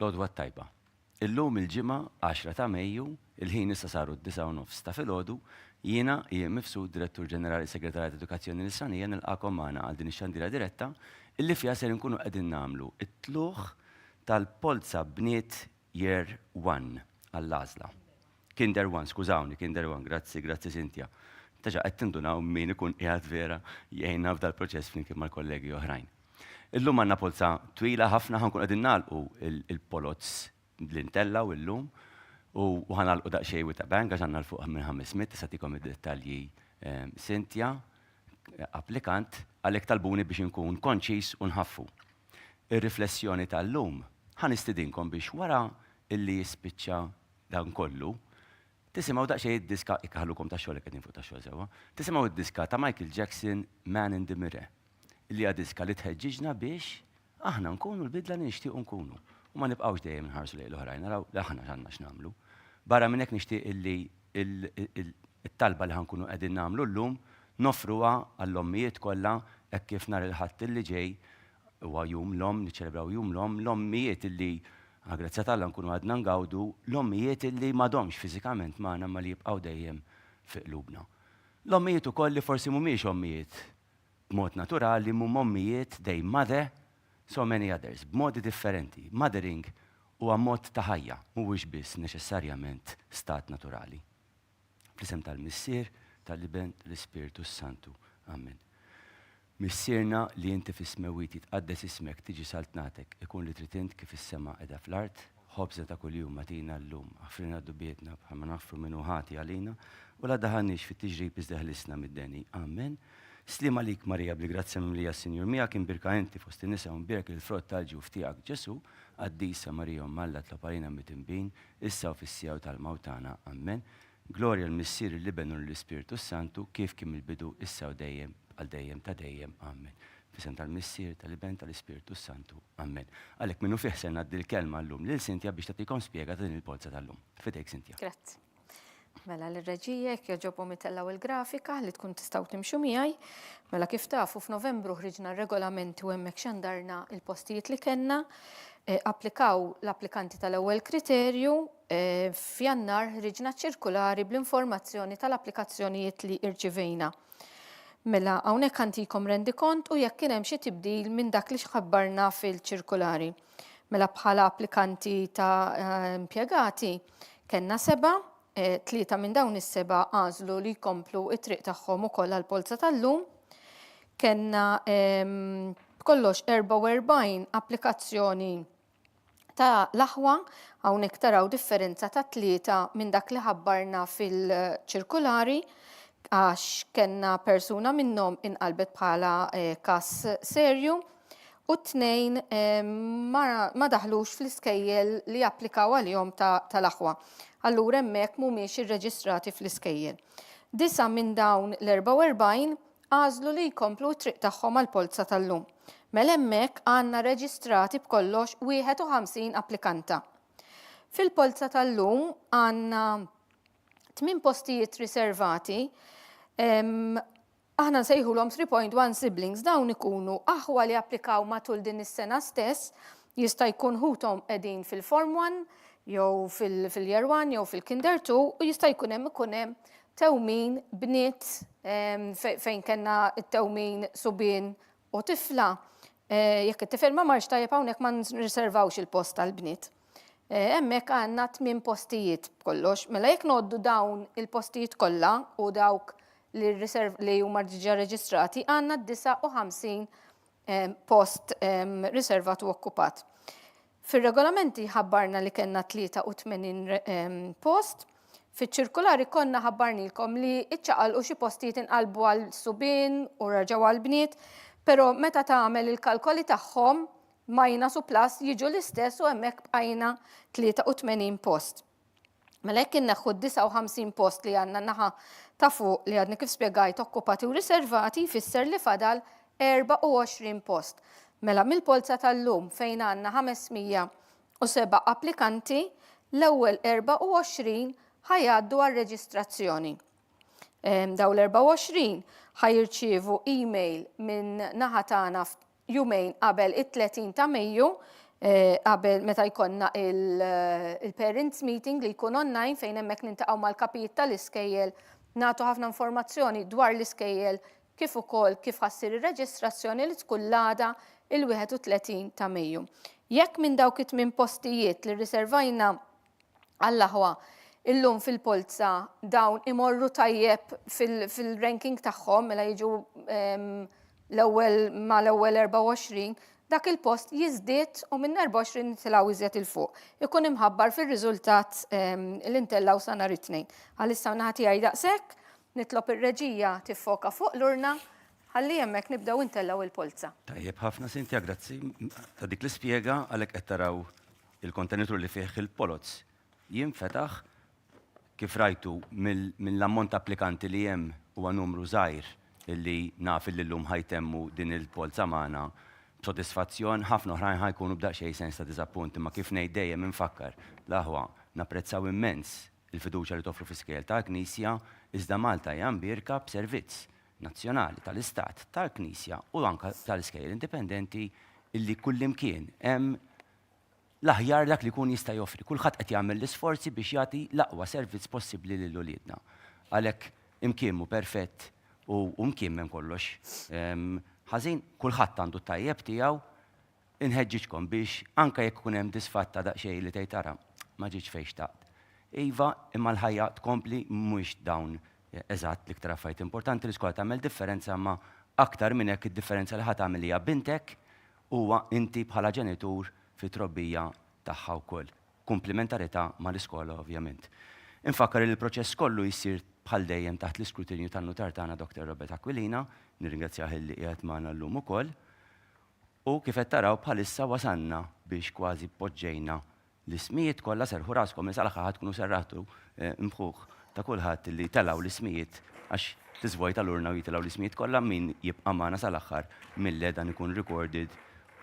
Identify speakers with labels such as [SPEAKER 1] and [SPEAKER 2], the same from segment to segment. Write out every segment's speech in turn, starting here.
[SPEAKER 1] L-għodwa tajba. Illum il-ġimgħa 10 ta' Mejju, il-ħin issa saru d-9:30 ta' filgħodu, jiena Iem Mifsud, Direttur Ġenerali Segretarjat Edukazzjoni Nisranija, nilqakom magħna għal din ix-xandira diretta illi fiha ser inkunu qegħdin nagħmlu it-tluħ tal-polza bniet Year 1 għall-għażla. Kinder 1, skużawni, Kinder 1, grazzi Cynthia. Taġa qed tindunaw min ikun qiegħed vera jgħinna f'dal proċess flimkien mal-kollegi oħrajn. Illum għandna polza twila ħafna ħankun qegħdin nagħlqu il-polots l-intella u illum u ħanalqu daqsxejn wita bank għax għandna l-fuq minn 500 issa tikom id-dettalji Cynthia, applikant, għalhekk talbuni biex inkun konċis u nħaffu. Ir-riflessjoni tal-lum ħanistidinkom biex wara illi jispiċċa dan kollu tisimgħu daqsxejn id-diska ikkaħlukom ta' xogħol qegħdin fuq ta' xogħol sewwa. Tisimgħu id-diska ta' Michael Jackson Man in the Mirror. Illi hija diska li tħeġġiġna biex aħna nkunu l-bidla li nixtiequ nkunu. U ma nibqgħux dejjem nħarsu lejn l-oħrajn, naraw li aħna x'għandna x'nagħmlu. Barra minn hekk nixtieq illi it-talba li ħankunu qegħdin nagħmlu llum nofruha għall-ommijiet kollha hekk kif nhar il-ħadd illi ġej huwa jum l-omm, niċċelebraw jum l-omm, l-ommijiet illi grazzi Alla nkunu għadna ngawdu, l-ommijiet illi m'għadhomx fiżikament magħna ma li jibqgħu dejjem fi qlubna. L-ommijiet ukoll li forsi mhumiex ommijiet b'mod naturali, ommijiet they mother so many others, b'modi differenti. Mothering huwa mod ta' ħajja, mhuwiex biss neċessarjament stat naturali. Fl-isem tal-Missier, tal-Ibn, tal-Ispiritu Santu. Amen. Missierna li inti fis-smewit jitqaddes ismek tiġi saltnatek, ikun li trid int kif is-sema qiegħda fl-art, ħobża ta' kuljum matina llum, ħafrina dubietna bħalma naħfru minnu ħati għalina, u la daħanniex fit-tiġrib iżdeħlisna mid-deni. Amen. Slim għalik Marija bil-grazzja mimlija Sinjur miegħek imbirka inti fost in-nisa u mbirek il-frott tal-ġuf tiegħek Ġesu, qaddisa Marija Malla tlopalina mit-imbin, issa u fis-sjaw tal-mawtana. Amen. Glorja l-Missier il-Liben u l-Ispiritu Santu kif kim il-bidu issa u dejjem għal dejjem ta' dejjem. Amen. Fisem tal-Missier, tal-Liben, tal-Ispiritu Santu. Amen. Għalhekk minnu fih ser ngħaddi l-kelma llum lil Cynthia biex tagħtikom spjega ta' din il-polza tal-lum. Fidejk Cynthia.
[SPEAKER 2] Grazzi. Mela l-reġija jekk joġobhom itellaw il-grafika li tkun tistgħu timxu miegħi. Mela kif tafu f'Novembru ħriġna r-regolamenti u hemmhekk xandarna il-postijiet li kellna. Applikaw l-applikanti tal-ewwel kriterju, f'Jannar ħriġna ċirkulari bl-informazzjoni tal-applikazzjonijiet li irċivejna. Mela hawnhekk għantikom rendikont u jekk kien hemm xi tibdil minn dak li xħabbarna fil-ċirkulari. Mela bħala applikanti ta' impjegati kellna 7, 3 minn dawn is-7 għażlu li jkomplu it-triq tagħhom ukoll għall-polza tal-lum. Kenna kollox 44 applikazzjoni ta' l-aħwa, hawnhekk taraw differenza ta' 3 minn dak li ħabbarna fil-ċirkulari għax kellna persuna minnhom inqalbet bħala każ serju u 2 ma daħlux fl-iskejjel li applikaw għalihom tal-aħwa. Allura hemmhekk mhumiex irreġistrati fl-iskejjel. 9 minn dawn l-44 għażlu li jkomplu t-triq tagħhom għall-polza tal-lum. Mela hemmhekk għandna reġistrati b'kollox 51 applikanta. Fil-polza tal-lum għandna 8 postijiet riservati. Aħna nsejħulhom 3.1 siblings, dawn ikunu aħwa li applikaw matul din is-sena stess, jista' jkun ħuthom qegħdin fil-Form 1, jew fil-Year 1, jew fil-Kinder 2, u jista' jkun hemm tewmin bniet fejn kellna t-tewmin subien u tifla. Jekk it-tifel ma marx tajjeb hawnhekk ma nriservawx il-post tal-bniet. Hemmhekk għandna 8 postijiet b'kollox. Mela jekk ngħoddu dawn il-postijiet kollha u dawk li huma diġà reġistrati għandna 59 post riservat u okkupat. Fir-regolamenti ħabbarna li kellna 83 post. Fiċ-ċirkulari konna ħabbarnilkom li iċċaqalqu xi postijiet inqalbu għal subien u raġgħu għal bniet, però meta tagħmel il-kalkoli tagħhom minus u plus jiġu l-istess u hemmhekk bqajna 83 post. Mela jekk inneħħu 59 post li għandna naħa ta' fuq li għadni kif spjegajt okkupati u riservati jfisser li fadal 24 post. Mela mill-polza tal-lum fejn għandna 507 applikanti, l-ewwel 24 ħajgħaddu għal-reġistrazzjoni. Daw l-24 ħajirċievu email minn naħa tagħna jumejn qabel it-30 ta' Mejju qabel meta jkollna il-parents meeting li jkun online fejn hemmhekk nintaqgħu mal-kapijiet tal-iskejjel nagħtu ħafna informazzjoni dwar l-iskejjel kif ukoll kif ħassir ir-reġistrazzjoni li tkun l-għada il-31 ta' Mejju. Jekk minn dawk it-tmien postijiet li rriservajna għall-aħwa illum fil-polza dawn imorru tajjeb fil-ranking tagħhom mela jiġu l-ewwel 24, dak il-post jiżdied u minn 24 nitilgħu iżjed il fuq. Ikun imħabbar fir-riżultat li ntellaw sa nhar it-tnejn. Għalissa naħa tiegħi daqshekk, nitlob ir-reġija tiffoka fuq l-urna ħalli hemmhekk nibdew intellaw il-polza.
[SPEAKER 1] Tajjeb ħafna Sintja, grazzi ta' dik l-ispjega għalhekk qed taraw il-kontenitur li fih il-polots jinfetaħ kif rajtu mill-ammont applikanti li hemm huwa numru żgħir illi naf illi llum ħajtemmu din il-polza magħna b'sodisfazzjon, ħafna oħrajn ħajkunu b'daqsxejn sens ta' diżappunt, imma kif ngħid dejjem infakkar l-aħwa napprezzaw immens il-fiduċja li toffru fis-iskejjel tal-Knisja iżda Malta hija mbierka b'servizz nazzjonali tal-Istat, tal-Knisja u anke tal-iskejjel indipendenti illi kullimkien hemm l-aħjar dak li jkun jista' joffri. Kulħadd qed jagħmel l-isforzi biex jagħti l-aqwa servizz possibbli lil uliedna. Għalhekk imkien mhu perfett u mkien hemm kollox. Ħażin kulħadd għandu tajjeb tiegħu inħeġġiġkom biex anke jekk ikun hemm disfatta daqsxejn li tgħid tara ma ġietx fejn xtaqt. Iva, imma l-ħajja tkompli mhux dawn eżatt l-iktar affarijiet importanti l-iskola tagħmel differenza ma aktar minn hekk id-differenza li ħadd tagħmel hija bintek huwa inti bħala ġenitur fit-trobbija tagħha wkoll. Komplementarità mal-iskola ovvjament. Infakkar li l-proċess kollu jsir bħal dejjem taħt l-iskrutinju tan-notar tagħna Dr. Robert Aquilina, nirringrazzjah li qiegħed magħna llum ukoll. U kif qed taraw bħalissa wasanna biex kważi poġġejna l-ismijiet kollha serħu raskom is-salaħa tkunu serraħtu mħuħ ta' kulħadd li telgħu l-ismijiet għax tiżvojta l-urna u jitilgħu l-ismijiet kollha min jibqa' magħna sal-aħħar milli dan ikun recorded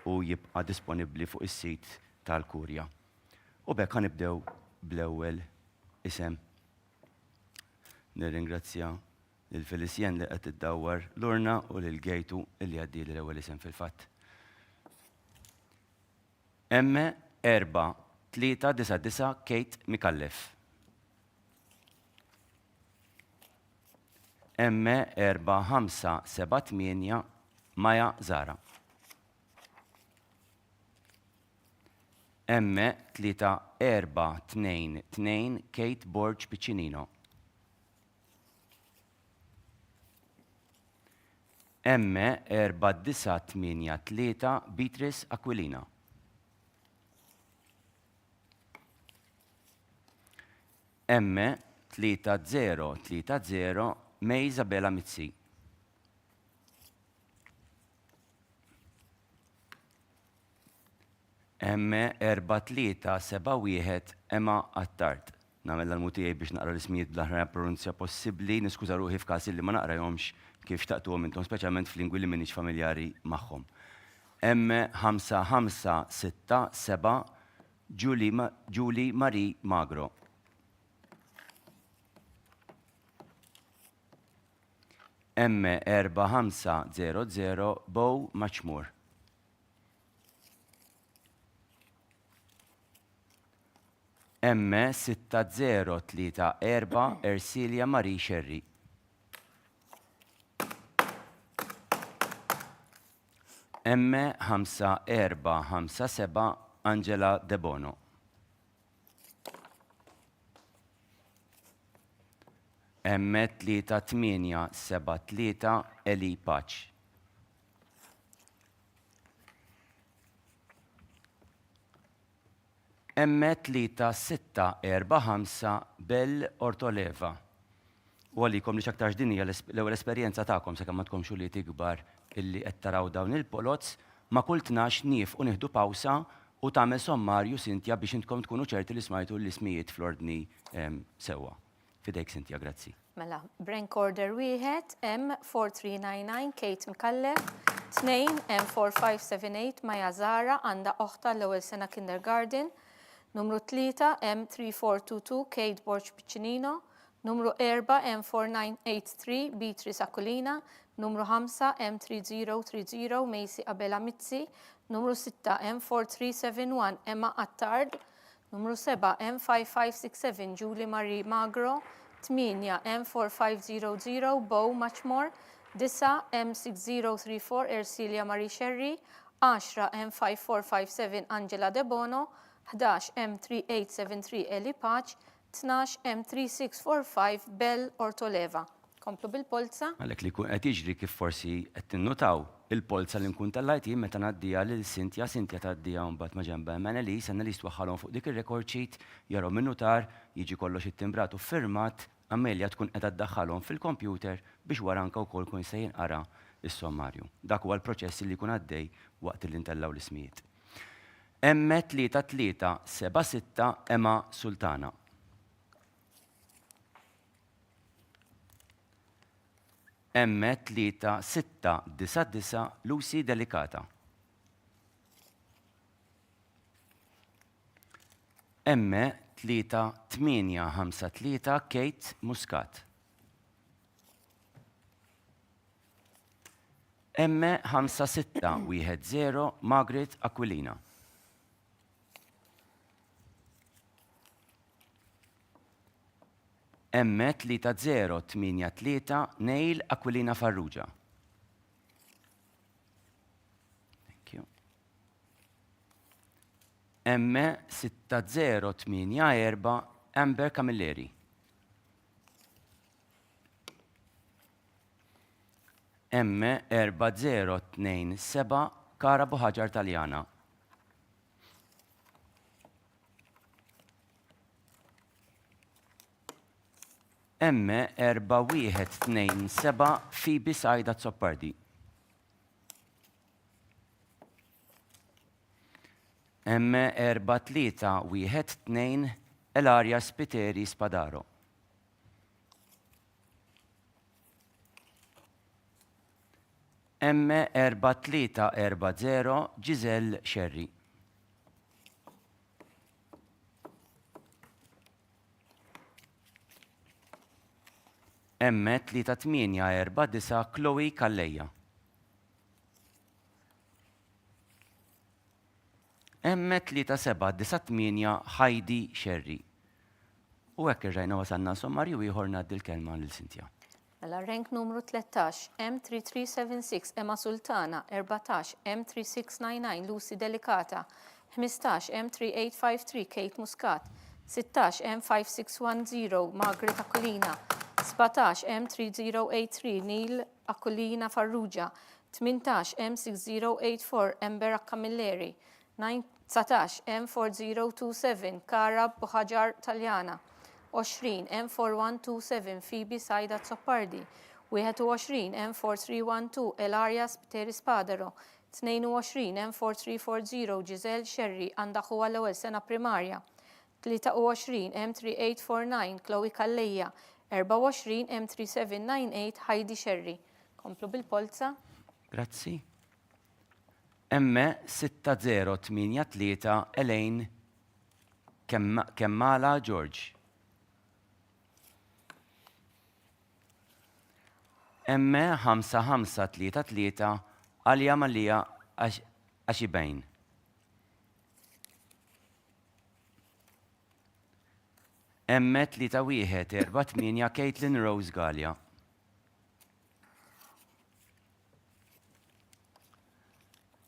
[SPEAKER 1] u jibqa' disponibbli fuq is-sit tal-Kurja. U bekk ħanibdew bl-ewwel isem. Nirringrazzja lil Felicien li qed iddawwar l-urna u lil Gejtu li għaddi l-ewwel isem fil-fatt. Emme 4-3-9 Kate Mikallef. Emme 4-5-7-8 Maja Zara. Emme 3-4-2-2 Kate Borg Piccinino. Emme 4-9-8-3 Beatrice Aquilina. Emme 3-0-3-0 May Isabella Mizzi. Emme 4-3-7-1 Emma Attard. Nagħmel l-mutijaj biex naqra l-ismijiet bl-aħjar pronunzja possibbli, niskuża ruħi f'każ li ma naqrahomx kif taqtuhom intom, speċjalment f'lingwi li m'iniex familjari magħhom. Emme 5-5-6-7 Julie Marie Magro. Emme 4-5-0-0 Bow Maċmur. Emme 6-0-3-4 Ersilia Marie Sherry. Emme 5-4-5-7 Angela De Bono. Emme 3-8-7-3 Eli Paċ. Emme 3-6-4-5 Bell Ortoleva. U għalikom li xaktarx din hija l-ewwel esperjenza tagħkom sakemm ma tkomx uliet ikbar illi qed taraw dawn il-polots, ma kull tnax nieqfu nieħdu pawsa u tagħmel sommarju Sintja biex intkom tkunu ċerti li smajtu l-ismijiet fl-ordni sewwa. Fidejk Sintja, grazzi.
[SPEAKER 2] Mela, Brank Order 1 M4399 Kate Mikallef, 2 M4578 Maja Zara għandha oħta l-ewwel sena kindergarten, numru 3 M3422 Kate Borg Piccinino, numru 4 M4983 Beatrice Aquilina, numru 5 M3030 Macy Abela Mizzi, Numru 6 M4371 Emma Attard. Numru 7 M5567 Julie Marie Magro. 8 M4500 Bo Muchmore. 9 M6034 Ercilia Marie Sherry. 10 M5457 Angela De Bono. 11 M3873 Eli Paċ. 12 M3645 Bell Ortoleva. Komplu bil-polza.
[SPEAKER 1] Għalek li kun qed jiġri kif forsi qed tinnutaw il-polza li nkun tal-IT meta ngħaddija lil Sintja tgħaddija mbagħad ma' ġenba Annalise twaħħalhom fuq dik ir-record sheet jaraw min-nutar jiġi kollox ittimbrat u firmat Amelia tkun qed tdaħħalhom fil-kompjuter biex wara anke wkoll kun se jinqara s-sommarju. Dak huwa l-proċess li jkun għaddej waqt li ntellaw l-ismijiet. M3376 Emma Sultana. M3699 Lucy Delicata. M3853 Kate Muscat. M5610 Margaret Aquilina. M3083 Neil Aquilina Farrugia. Thank you. M6084 Amber Camilleri. M4027 Kara Buħaġar Taljana. M4127 Phoebe Sajda Zoppardi. M4312 Elaria Spiteri Spadaro. M4340 Giselle Sherry. M3849 Chloe Kalleja. M3798 Heidi Sherry. U hekk irġajna wasalna sommarju ieħor ngħaddi l-kelma lil Sintja.
[SPEAKER 2] Mela rank numru 13 M3376 Emma Sultana. 14 M3699 Lucy Delicata. 15 M3853 Kate Muscat. 16 M5610 Margaret Aquilina. 17 M3083 Neil Aquilina Farrugia. 18 M6084 Amber Camilleri. 19 M4027 Kara Buħaġar Taljana. 20 M4127 Phoebe Sajda Zoppardi. 21 M4312 Elaria Spiteri Spadaro. 22 M4340 Giselle Sherry għandha huwa l-ewwel sena primarja. 23 M3849 Chloe Kalleja. 24 M3798 Heidi Sherry. Komplu bil-polza.
[SPEAKER 1] Grazzi. M6083 Elaine Kemmala George. M5533 Alja Malija Ashibajn. M3148 Caitlin Rose Gallia.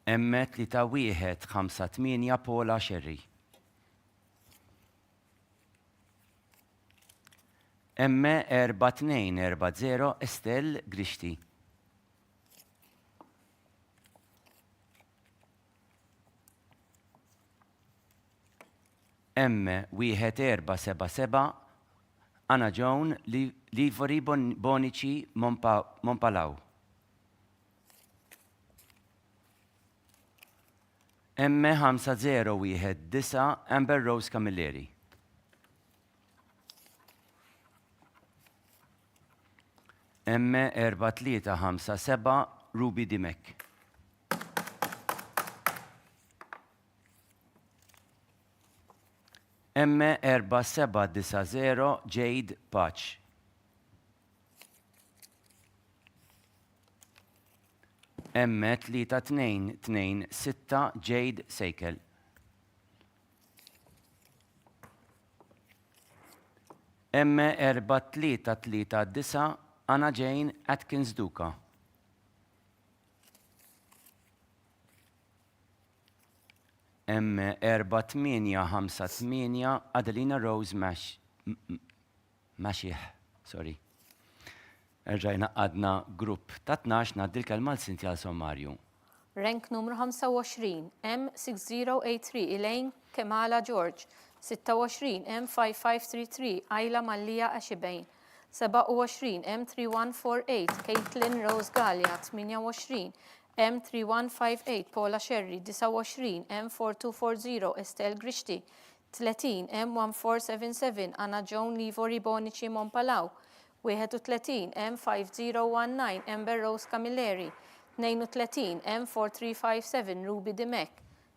[SPEAKER 1] M3158 Paula Sherry. M4240 Estelle Grishti. M1477 Anna Joan Livori Bonici Monpalau. M5019 Amber Rose Camilleri. M4357 Ruby Dimek. M4790 Jade Patch. M3226 Jade Sejkel. M4339 Anna Jane Atkins Duca. M4858 Adelina Rose Mashih. Sorry. Erġajna għadna grupp ta' 12 naddil kelma l-Sinti sommarju.
[SPEAKER 2] Rank numru 25, M6083 Elaine Kemala George. 26 M5533 Ayla Mallija Ashibane. 27 M3148 Caitlin Rose Gallia. 28 M3158 Paula Sherry. 29 M4240 Estelle Grishti. 30 M1477 Anna Joan Livori Bonici Monpalau. 31 M5019 Ember Rose Camilleri. 32 M4357 Ruby Dimek.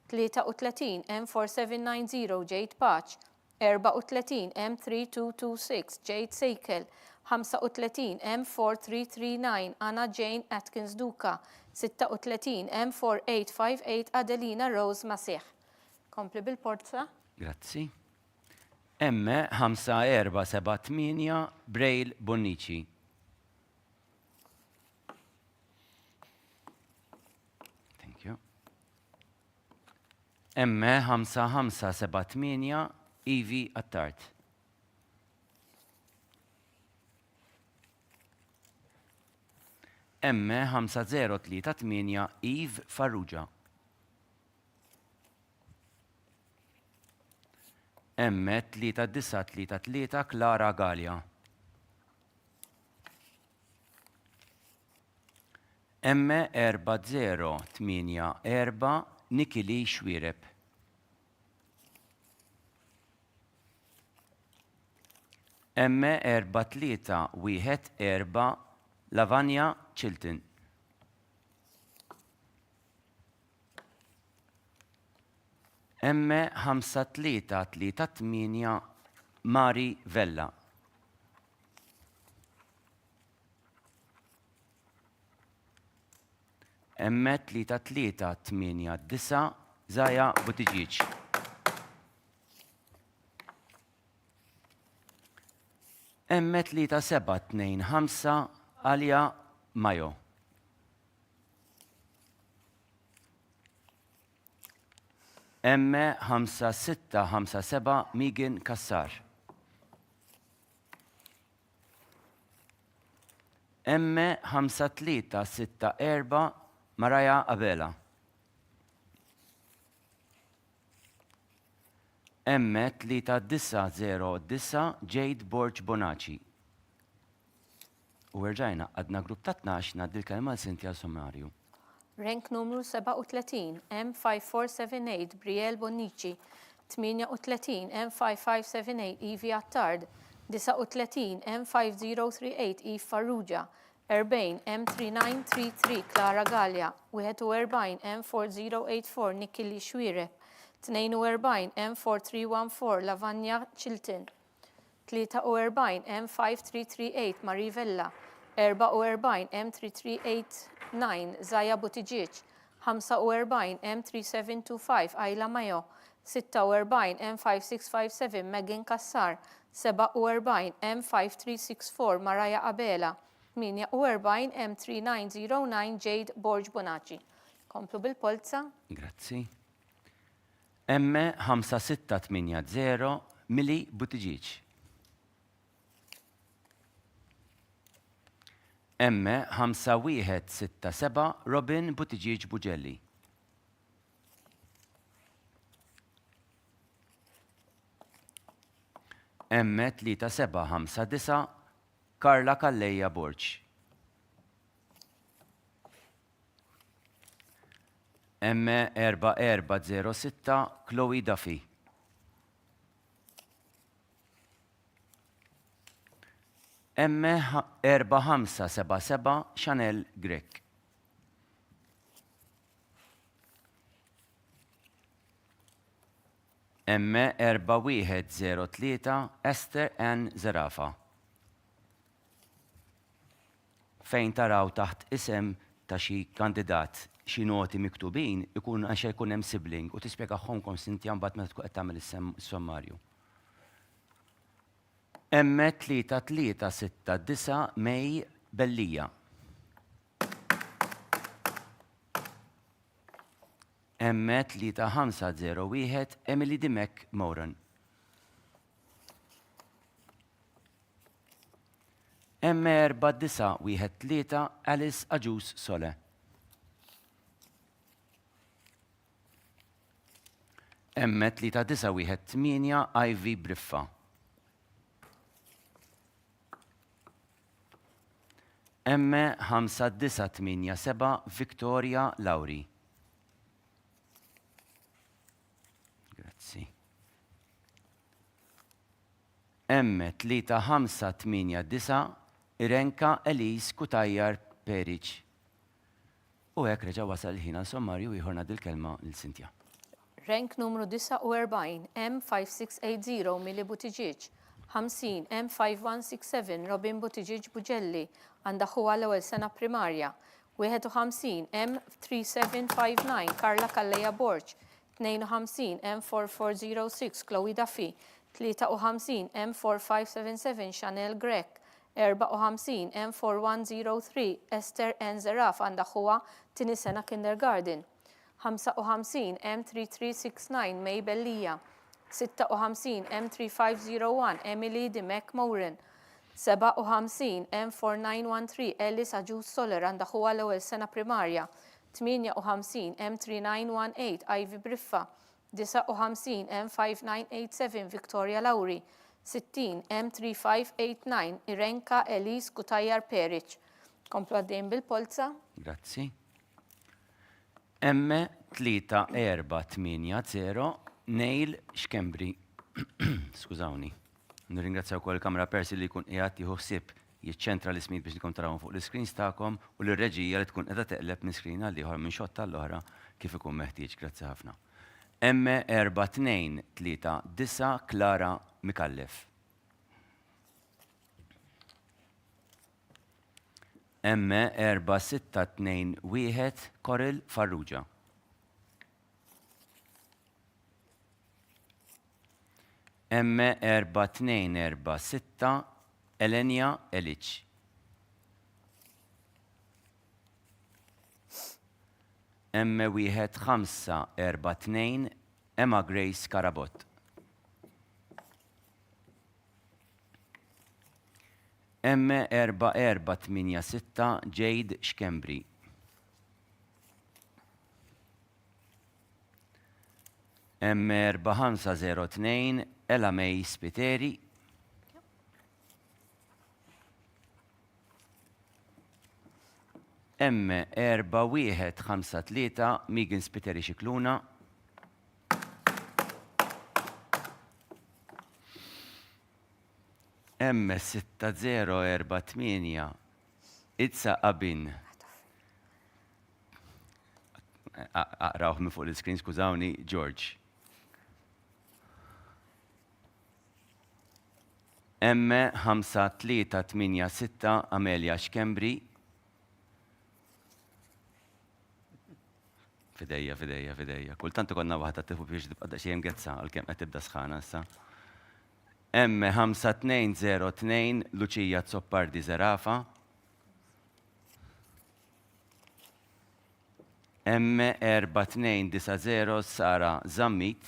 [SPEAKER 2] 33 M4790 Jade Patch. 34 M3226 Jade Sejkel. 35 M4339 Anna Jane Atkins Duca. 36 M4858 Adelina Rose Masih. Kompli bil-porza.
[SPEAKER 1] Grazzi. M5478 Braille Bonnici. Thank you. M5578 Evie Attart. M5038 Eve Farrugia. M3933 Clara Galia. M4084 Nikili Xwireb. M4314 Lavanya Chilton. M5338 Mari Vella. M3389 Zaya Butigic. M3725 Alia Mayo. M5657 Megan Kassar. M5364 Maraya Abela. M3909 Jade Borg Bonaci. U rġajna għadna grupp ta' 12 naddil kelma l-Sinti sommarju.
[SPEAKER 2] Rank numru 37, M5478 Brielle Bonnici. 38 M5578 Evie Attard. 39 M5038 Eve Farrugia. 40 M3933 Clara Gallia. 41 M4084 Nikili Xwireb. 42 M4314 Lavanya Chilton. 43 M5338 Marivella. 44 M3389 Zaya Butigic. 45 M3725 Ayla Mayo. 46 M5657 Megan Kassar. 47 M5364 Maraya Abela. 48 M3909 Jade Borg Bonaci. Komplu bil-polza.
[SPEAKER 1] Grazzi. M5680 Mili Butigic. M5167 Robin Butigic Bugelli. M3759 Karla Kalleja Borċ. M4406 Chloe Duffy. M4577 Chanel Grek. M4103 Esther Ann Zarafa. Fejn taraw taħt isem ta' xi kandidat xi noti miktubin ikun għaxa jkun hemm sibling u tispjegahom Sintja mbagħad meta tkun qed tagħmel is-sommarju. M3-3-6-9 Mej Bellija. M3-5-0-1 Emily Dimek Moran. M4-9-1-3 Alice Aġus Sole. M3-9-1-8 Ivy Briffa. M5-9-8-7 Victoria Lauri. Grazzi. M3-5-8-9 Irenka Elise Kutajjar Peric. U hekk reġa' wasal ħin għal sommarju ieħor ngħaddi l-kelma lil Sintja.
[SPEAKER 2] Rank numru 49 M5680 Mili Buttigieg. 50 M5167 Robin Buttigieg Buġelli għandha ħuha l-ewwel sena primarja. 51 M3759 Karla Kalleja Borġ. 52 M4406 Chloe Duffy. 53 M4577 Chanel Grek. 54 M4103 Esther N. Zeraf għandha ħuha tieni sena kindergarten. 55 M3369 May Bellija. 56 M3501 Emily Dimek Moran. 57 M4913 Ellis Aġus Soler għandha ħuha l-ewwel sena primarja. 58 M3918 Ivy Briffa. 59 M5987 Victoria Lauri. 60 M3589 Irenka Elise Kutajjar Peric. Komplu għaddejn bil-polza.
[SPEAKER 1] Grazzi. M3480 Neil Xkembri. Skużawni. Nirringrazzjaw kol il-kamera persi li jkun qiegħed jieħu ħsieb jiċċentra l-ismijiet biex nikom tarawhom fuq l-iskreens tagħkom u l-reġija li tkun qiegħda teqleb minn screen għal ieħor minn xott tal-oħra kif ikun meħtieġ. Grazzi ħafna. M4239 Klara Mikallef. M4621 Koril Farrugia. M4246 Elenia Elic. M1542 Emma Grace Karabot. M4486 Jade Xkembri. M4502 Ella May Spiteri. M4153 Megan Spiteri Xikluna. M6048 Itza Abin. Aqrawh minn fuq l-screen, skużawni, George. M5386 Amelia Xkembri. Fidejja. Kultant konna waħda tifu biex tibqa' daqsxejn gezza għalkemm qed tibda sħana issa. M5202 Lucia Zoppardi Zerafa. M4290 Sara Zammit.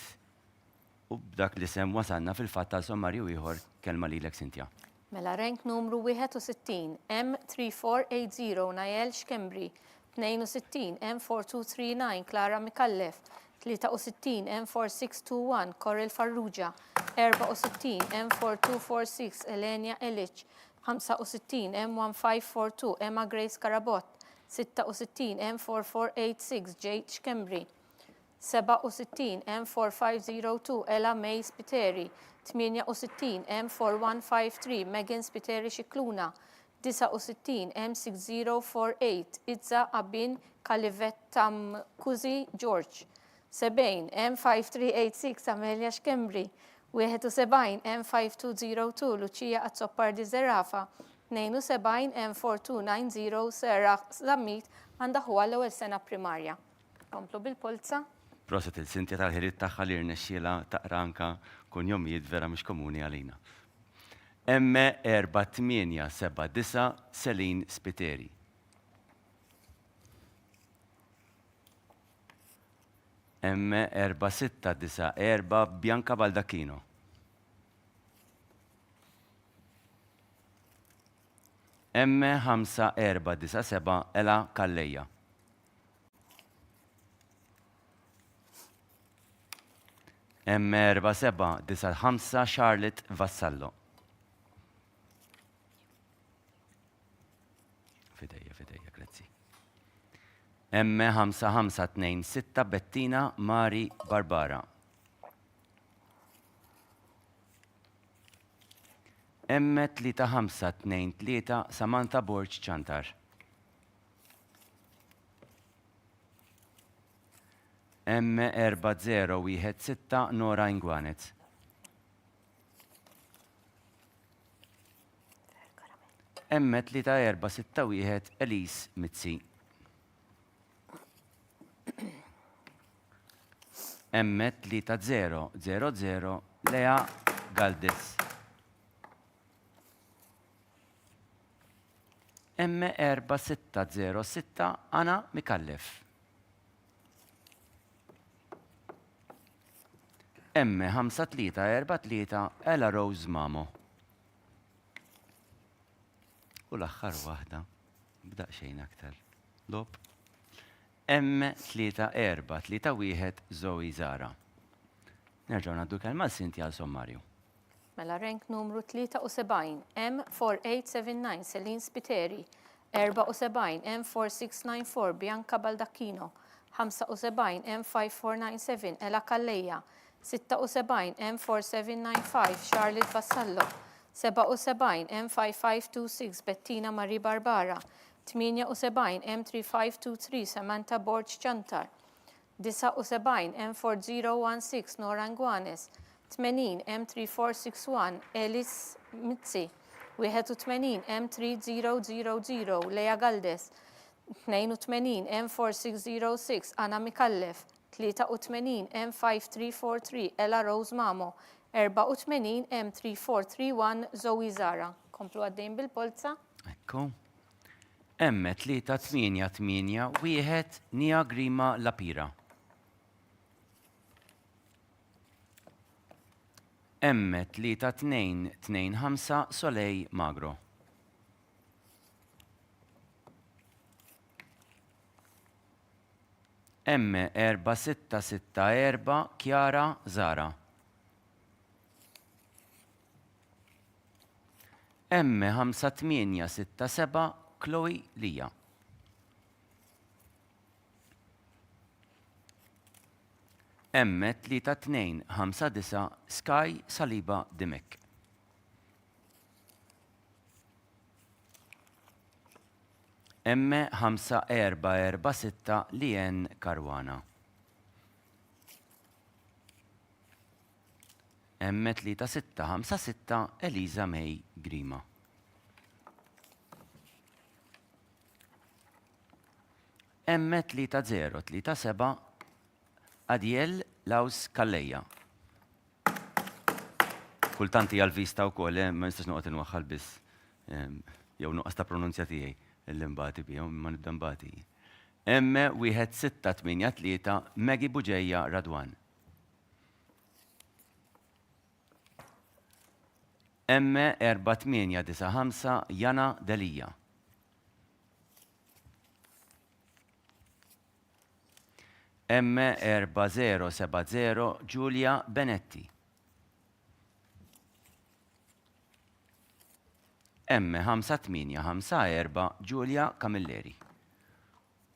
[SPEAKER 1] U b'dak li sem wasanna fil-fatt tal-sommarju ieħor kelma lilek Sintja.
[SPEAKER 2] Mela rank numru 61 M3480 Nael Xkembri. 62 M4239 Klara Mikallef. 63 M4621 Koril Farrugia. 64 M4246 Elenia Elic. 65 M1542 Emma Grace Karabot. 66 M4486 Jade Xkembri. 67 M4502 Ella May Spiteri. 68 M4153 Megan Spiteri Xikluna. 69 M6048 Itza Abin Kalivettam Kuzi George. 70 M5386 Amelia Xkembri. 71 M5202 Lucia Azzoppardi Zerafa. 72 M4290 Serra Zammit għandha huwa l-ewwel sena primarja. Komplu bil-polza.
[SPEAKER 1] Proset il-Sintja tal-ħiriet tagħha li rnexxiela taqra anka kun jomijiet vera mhux komuni għalina. M4879 Selin Spiteri. M4694 Bianca Baldacchino. M5497 Ela Kalleja. M4795 Charlotte Vassallo. Fidejja, grazzi. M5526 Bettina Mari Barbara. M3523 Samantha Borġ Ċantar. M4016 Nora Ingwanez. M3461 Elise Mitzi. M3000 Lea Galdis. M4606 Ana Mikallef. M5343 Ella Rose Mamo. U l-axħar waħda, b'daq xejn aktar. Lob. M3431 Zoe Zara. Nerġgħu ngħaddu kelma Sintja għal sommarju.
[SPEAKER 2] Mela rank numru 73 M4879 Selin Spiteri, 74 M4694 Bianca Baldacchino, 75 M5497 Ela Kalleja, 76 M4795 Charlotte Vassallo, 77 M5526 Bettina Marie Barbara, 78 M3523 Samantha Borġ Ċantar, 79 M4016 Nora Ngwanes, 80 M3461 Elis Mitzi, 81 M3000 Lea Galdes, 82 M4606 Anna Mikallef, 83 M5343 Ella Rose Mamo, 84 M3431 Zoe Zara. Komplu għaddejn bil-polza.
[SPEAKER 1] Ekku. M388 Nia Grima Lapira. M3225 Soleil Magro. M4664 Chiara Zara. M5867 Chloe Lia. M3259 Sky Saliba Dimek. M5446 Lien Karwana. M3656 Eliza May Grima. M3037 Adiel Laus Kalleja. Kultanti għal-vista u koll, ma nistax noqgħod inwaħħal biss. Jew nuqqas ta' pronunzja tiegħi l-imbati bihom ma nibda mbati. M1683 Megi Buġejja Radwan. M4895 Jana Delija. M4070 Giulia Benetti. M5854 Giulia Camilleri.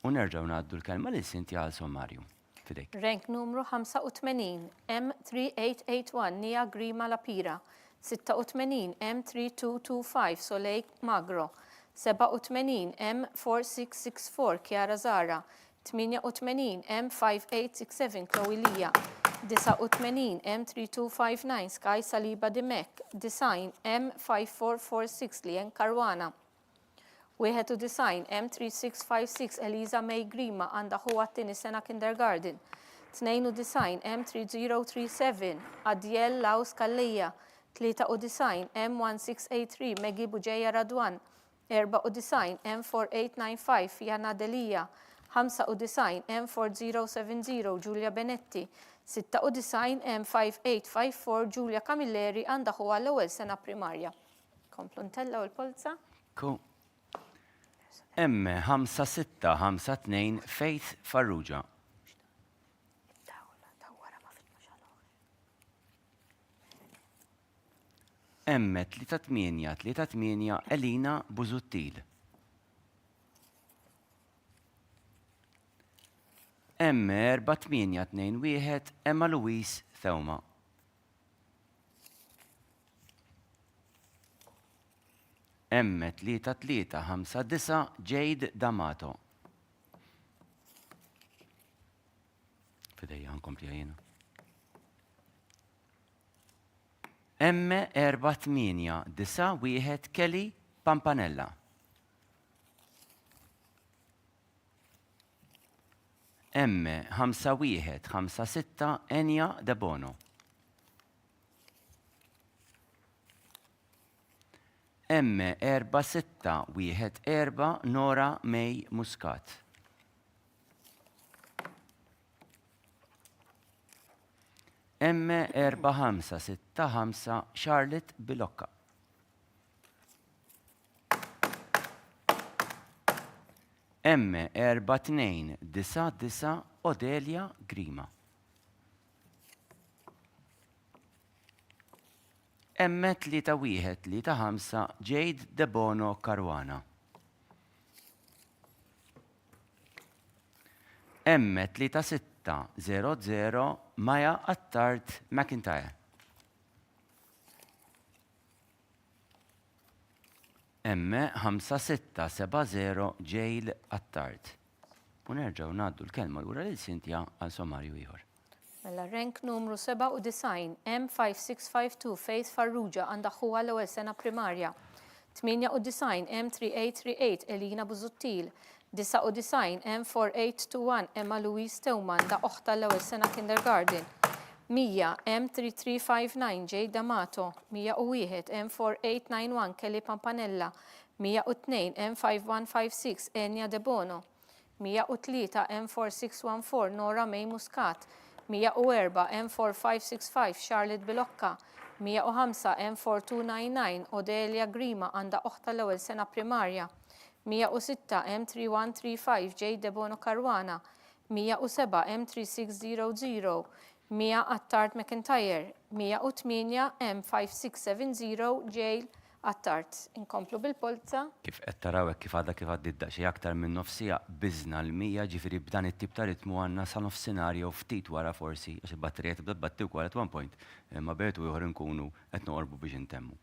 [SPEAKER 1] U nerġgħu ngħaddu l-kelma lil Sintja għal sommarju. Fidejk.
[SPEAKER 2] Rank numru 85 M3881 Nia Grima Lapira, 86 M3225 Soleil Magro, 87 M4664 Chiara Zara, 88 M5867 Chloe Lia, 89 M3259 Sky Saliba Dimek, 90 M5446 Lien Karwana. 91 M3656 Eliza May Grima għandha huwa t-tieni sena kindergarten. 92 M3037 Adjel Laus Kallija. 93 M1683 Megi Buġeja Radwan. 94 M4895 Jana Delija. 95 M4070 Giulia Benetti. 96 M5854 Giulia Camilleri għandha huwa l-ewwel sena primarja. Komplu ntella u l-polza.
[SPEAKER 1] M5652 Faith Farrugia. M3838 Elina Buzuttil. M4821 Emma Louise Thewma. M3359 Jade D'Amato. Fidejja nkompli għajna. M4891 Kelly Pampanella. M5156 Enya De Bono. M4614 Nora May Muscat. M4565 Charlotte Bilocca. M4299 Odelia Grima. M3135 Jade De Bono Caruana. M3600 Maya Attard McIntyre. M5670 Jail Attard. Unerġaw naddu l-kelma l-ura l-Sintja għal sommarju ieħor.
[SPEAKER 2] Mela rank numru 97 M5652 Faith Farrugia għandha huwa l-ewwel sena primarja. 98 M3838 Elina Buzuttil. 99 M4821 Emma Louise Thewma għandha oħta l-ewwel sena kindergarten. 100 M3359 Jade D'Amato. 101 M4891 Kelly Pampanella. 102 M5156 Enya De Bono. 103 M4614 Nora May Muscat. 104 M4565 Charlotte Bilocca. 105 M4299 Odelia Grima għandha oħta l-ewwel sena primarja. 106 M3135 Jade De Bono Caruana. 107 M3600 100 Attard McIntyre. 108 M5670 Jail Attard. Inkomplu bil-polza.
[SPEAKER 1] Kif qed tarawek kif għadha kif għaddidda xi aktar minn nofsija biżna l-100 ġifieri b'dan it-tip ta' ritmu għandna sa nofsinarju ftit wara forsi għax il-batterija tibda tbatti wkoll at one point imma bejtu ieħor inkunu qed noqorbu biex intemmu.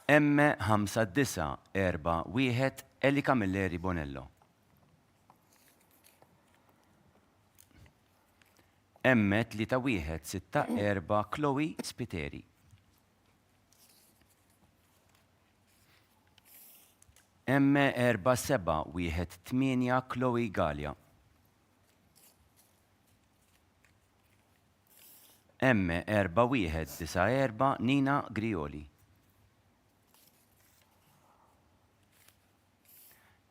[SPEAKER 1] M5941 Eli Camilleri Bonello. M3164 Chloe Spiteri. M4718 Chloe Galia. M4194 Nina Grioli.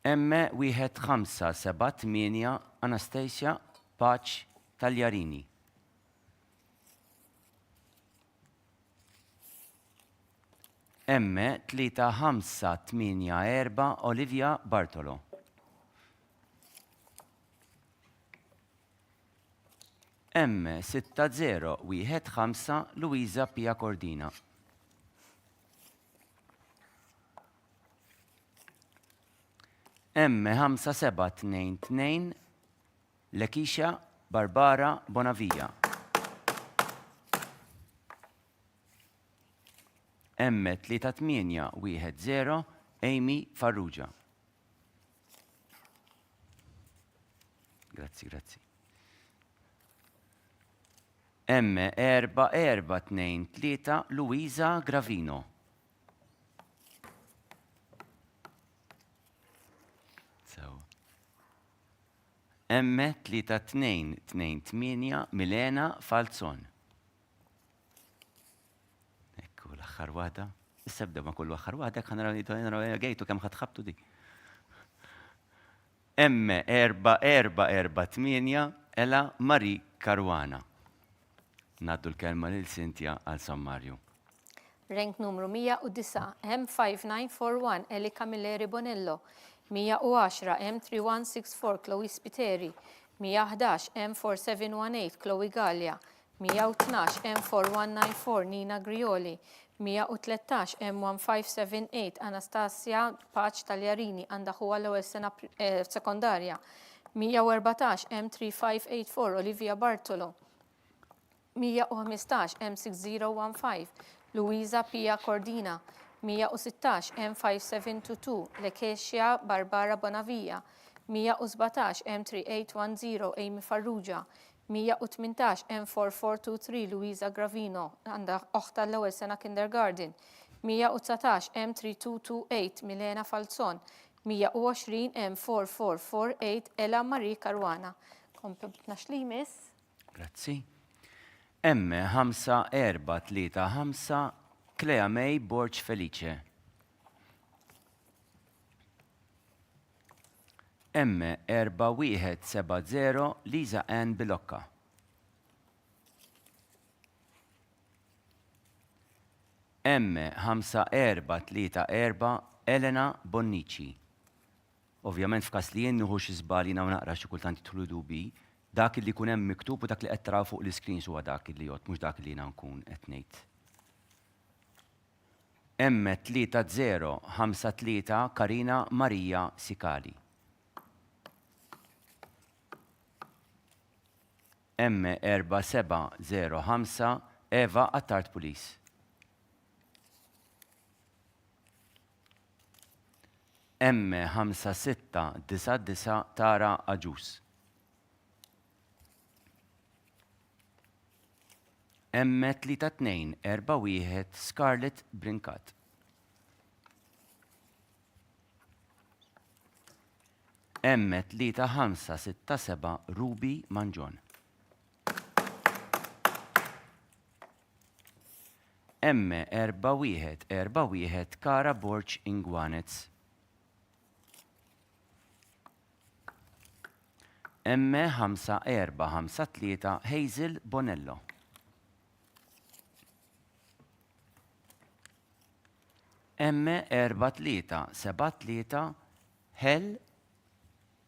[SPEAKER 1] M1578 Anastasia Pac Tagliarini. M3584 Olivia Bartolo. M6015 Luisa Pia Cordina. M5722 Lekisha Barbara Bonavia. M3810 Amy Farrugia. Grazzi. M4423 Luisa Gravino. M3228 Milena Falzon. Ekku l-aħħar waħda. Issa bdew ma kullu aħħar waħda kan naraw gejtu kemm ħadħabtu di. M4448 Ela Mari Karwana. Naddu l-kelma lil Cynthia għal Sammarju.
[SPEAKER 2] Rank numru 109 M5941 Eli Camilleri Bonello. 110 M3164 Chloe Spiteri. 111 M4718 Chloe Gallia. 112 M4194 Nina Grioli. 113 M1578 Anastasia Paċ Taljarini għandha huwa l-ewwel sena sekondarja. 114 M3584 Olivia Bartolo. 115 M6015 Luisa Pia Cordina. 116 M5722 Lekecia Barbara Bonavia. 117 M3810 Amy Farrugia. 118 M4423 Luisa Gravino għandha oħta l-ewwel sena kindergarten. 119 M3228 Milena Falzon. 120 M4448 Ela Marie Karwana. Kompletna xlimis.
[SPEAKER 1] Grazzi. M5435 Clea May Borg Felice. M4170 Lisa Ann Bilocca. M5434 Elena Bonnici. Ovvjament f'kas li jien nieħu xi żbalina u naqra xi kultant jidħlu dubi, dak li jkun hemm miktub u dak li qed taraw fuq l-iscreens huwa dak li jgħod, mhux dak li jiena nkun qed ngħid. M3053 Karina Marija Sikali. M4705 Eva Attard Police. M5699 Tara Aġus. M3241 Scarlett Brinkat. M3567 Ruby Manjon. M4141 Kara Borg Ingwanez. M5453 Hazel Bonello. M4373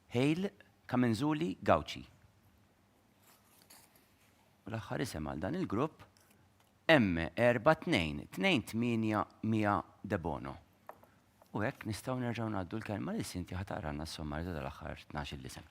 [SPEAKER 1] Hail Kamenzuli Gauci. U l-aħħar isem għal dan il-grupp M4228 De Bono. U hekk nistgħu nerġgħu ngħaddu l-kelma li Cynthia ħataqralna s-sommarju tal-aħħar 12 isem.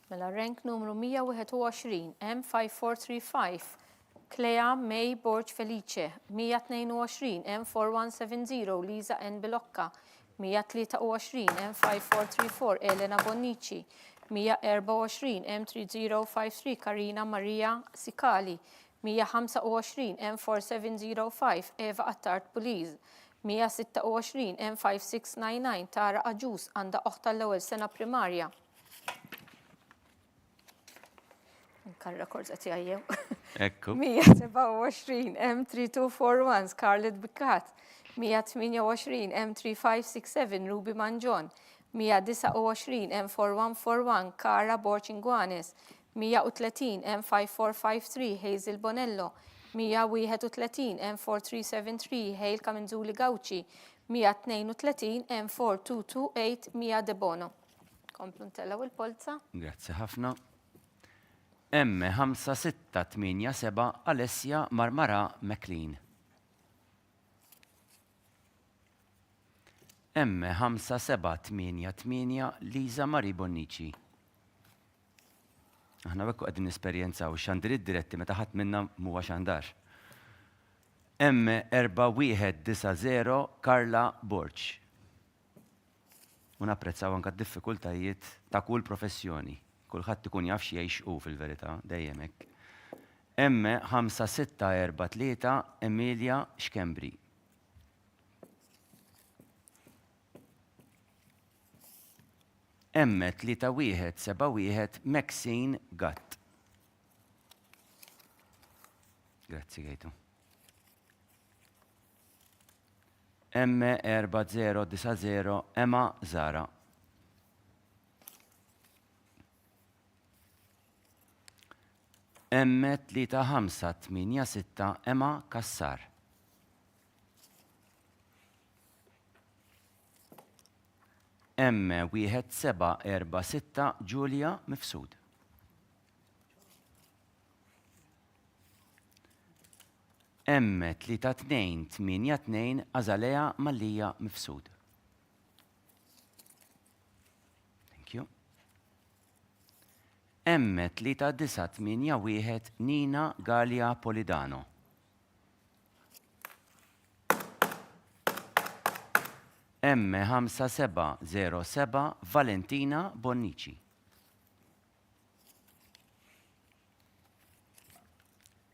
[SPEAKER 2] Mela rank numru 121 M5435 Clea May Borg Felice. 122 M4170 Lisa N. Bilocca. 123 M5434 Elena Bonnici. 124 M3053 Karina Maria Sikali. 125 M4705 Eva Attard Police. 126 M5699 Tara Aġus għandha oħta l-ewwel sena primarja. Kan rekord qed jgħajjew.
[SPEAKER 1] Ekku.
[SPEAKER 2] 127 M3241 Scarlett Bikat. 128 M3567 Ruby Manjon. 129 M4141 Kara Borg Ingwanes. 130 M5453 Hazel Bonello. 131 M4373 Hail Kamenzuli Gauci. 132 M4228 Mia De Bono. Komplu ntellaw il-polza.
[SPEAKER 1] Grazzi ħafna. M5687 Alessia Marmara McLean. M5788 Lisa Marie Bonnici. Aħna bekku qegħdin nesperjenzaw x'xandirid diretti meta ħadd minnha huwa xandar. M4190 Karla Borg. U napprezzaw anke d-diffikultajiet ta' kull professjoni. Kulħadd ikun jaf xi jgħixqu fil-verità, dejjem hekk. M5643 Emilia Xkembri. M3171 Maxine Gatt. Grazzi Gejtu. M4090 Emma Zara. M3586 Emma Kassar. M1746 Giulia Mifsud. M3282 Azalea Malija Mifsud. Thank you. M3981 Nina Galia Polidano. M5707 Valentina Bonnici.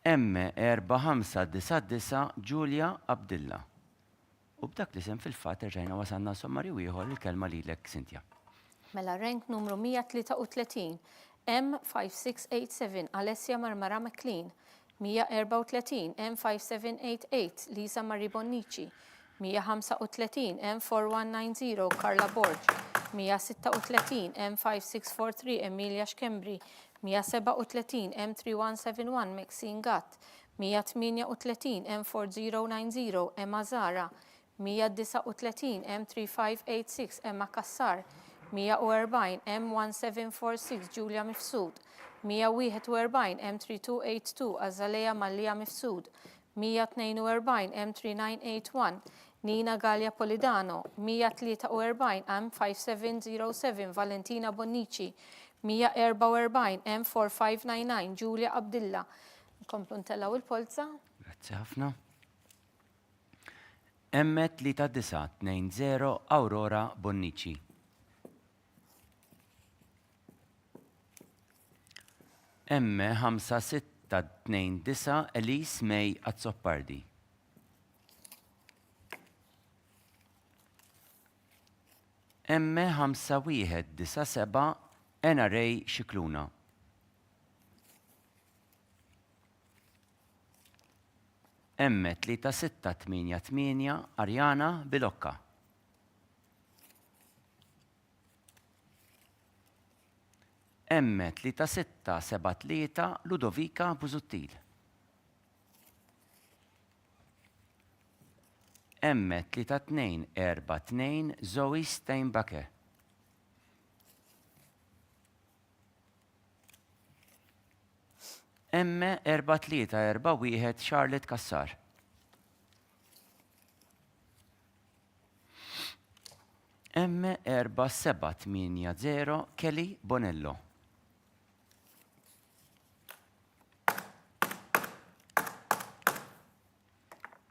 [SPEAKER 1] M4599 Giulia Abdilla. U b'dak li sem fil-fat rġajna wasanna sommarju ieħor il-kelma lilek Cynthia.
[SPEAKER 2] Mela rank numru 133 M5687 Alessia Marmara McLean, 134 M5788 Lisa Marie Bonnici, 135 M4190 Carla Borg, 136 M5643 Emilia Xkembri, 137 M3171 Maxine Gatt, 138 M4090 Emma Zara, 139 M3586 Emma Kassar, 140 M1746 Giulia Mifsud, 141 M3282 Azalea Malija Mifsud, 142 M3981 Nina Galia Polidano, 143 M5707 Valentina Bonnici, 144 M4599 Giulia Abdilla. Nkomplu ntellaw il-polza.
[SPEAKER 1] Grazzi ħafna. M3920 Aurora Bonnici. M5629 Elise May Azzoppardi. M5197 NRA Xikluna. M3688 Arjana Bilokka. M3673 Ludovica Buzuttil. M3242 Zoe Steinbacke. M4341 Charlotte Kassar. M4780 Kelly Bonello.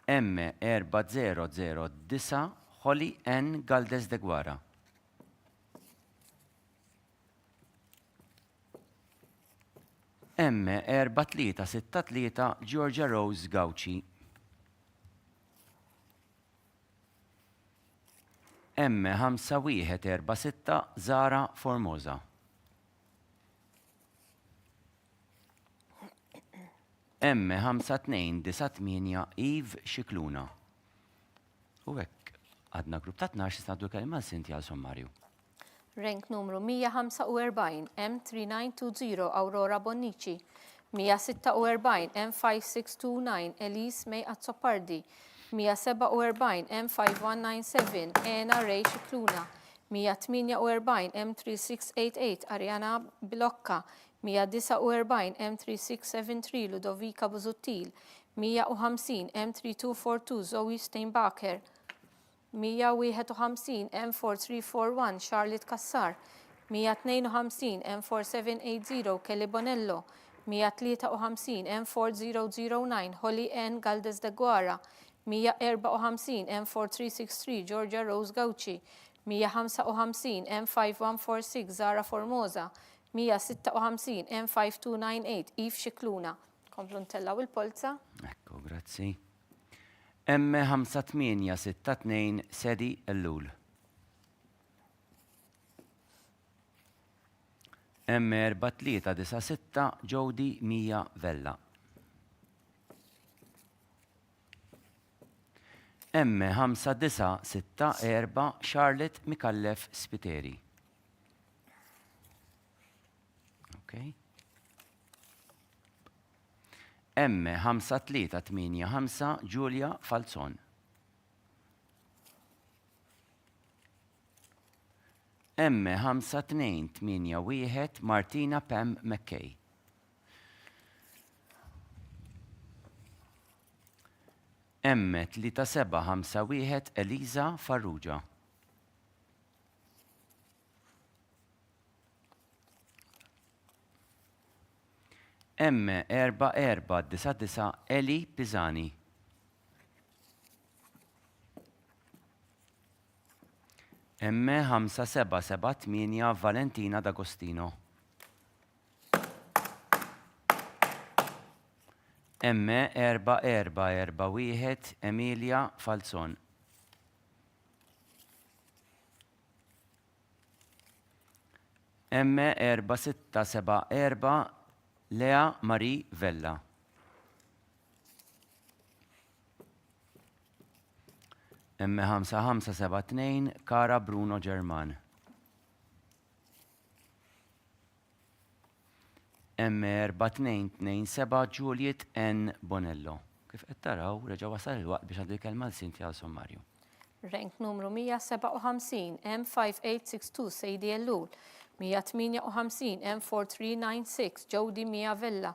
[SPEAKER 1] M4009 Holly N. Galdes de Guara. M4363 Georgia Rose Gauci. M5146 Zara Formosa. M5298 Eve Xikluna. U hekk għadna grupp ta' 12 snaddu kelma Cynthia sommarju.
[SPEAKER 2] Rank numru 145 M3920 Aurora Bonnici, 146 M5629 Elise May Azzoppardi, 147 M5197 Ena Ray Xikluna, 148 M3688 Ariana Bilokka, 149 M3673 Ludovica Buzuttil, 150 M3242 Zoe Steinbacher, 151 M4341 Charlotte Kassar, 152 M4780 Kelly Bonello, 153 M4009 Holly N. Galdes de Guara, 154 M4363 Georgia Rose Gauci, 155 M5146 Zara Formosa, 156 M5298 Eve Xikluna. Komplu ntellaw il-polza.
[SPEAKER 1] Ekku, grazzi. M5862 Sedi Ellul. M4396 Jody Mija Vella. M5964 Charlotte Mikallef Spiteri. Okay. M5385 Giulia Falzon. M5281 Martina Pam McKay. M3751 Eliza Farrugia. M4499 Eli Pisani. M5778 Valentina D'Agostino. M4441 Emilia Falzon. M4674 Lea Marie Vella. M5572 Cara Bruno German. M4227 Juliet N. Bonello. Kif qed taraw, reġa' wasal il-waqt biex għandu jkellma l-Sinti għal sommarju.
[SPEAKER 2] Rank numru 157 M5862 Sejdi Ellul. 158 M4396 Jody Mija Vella.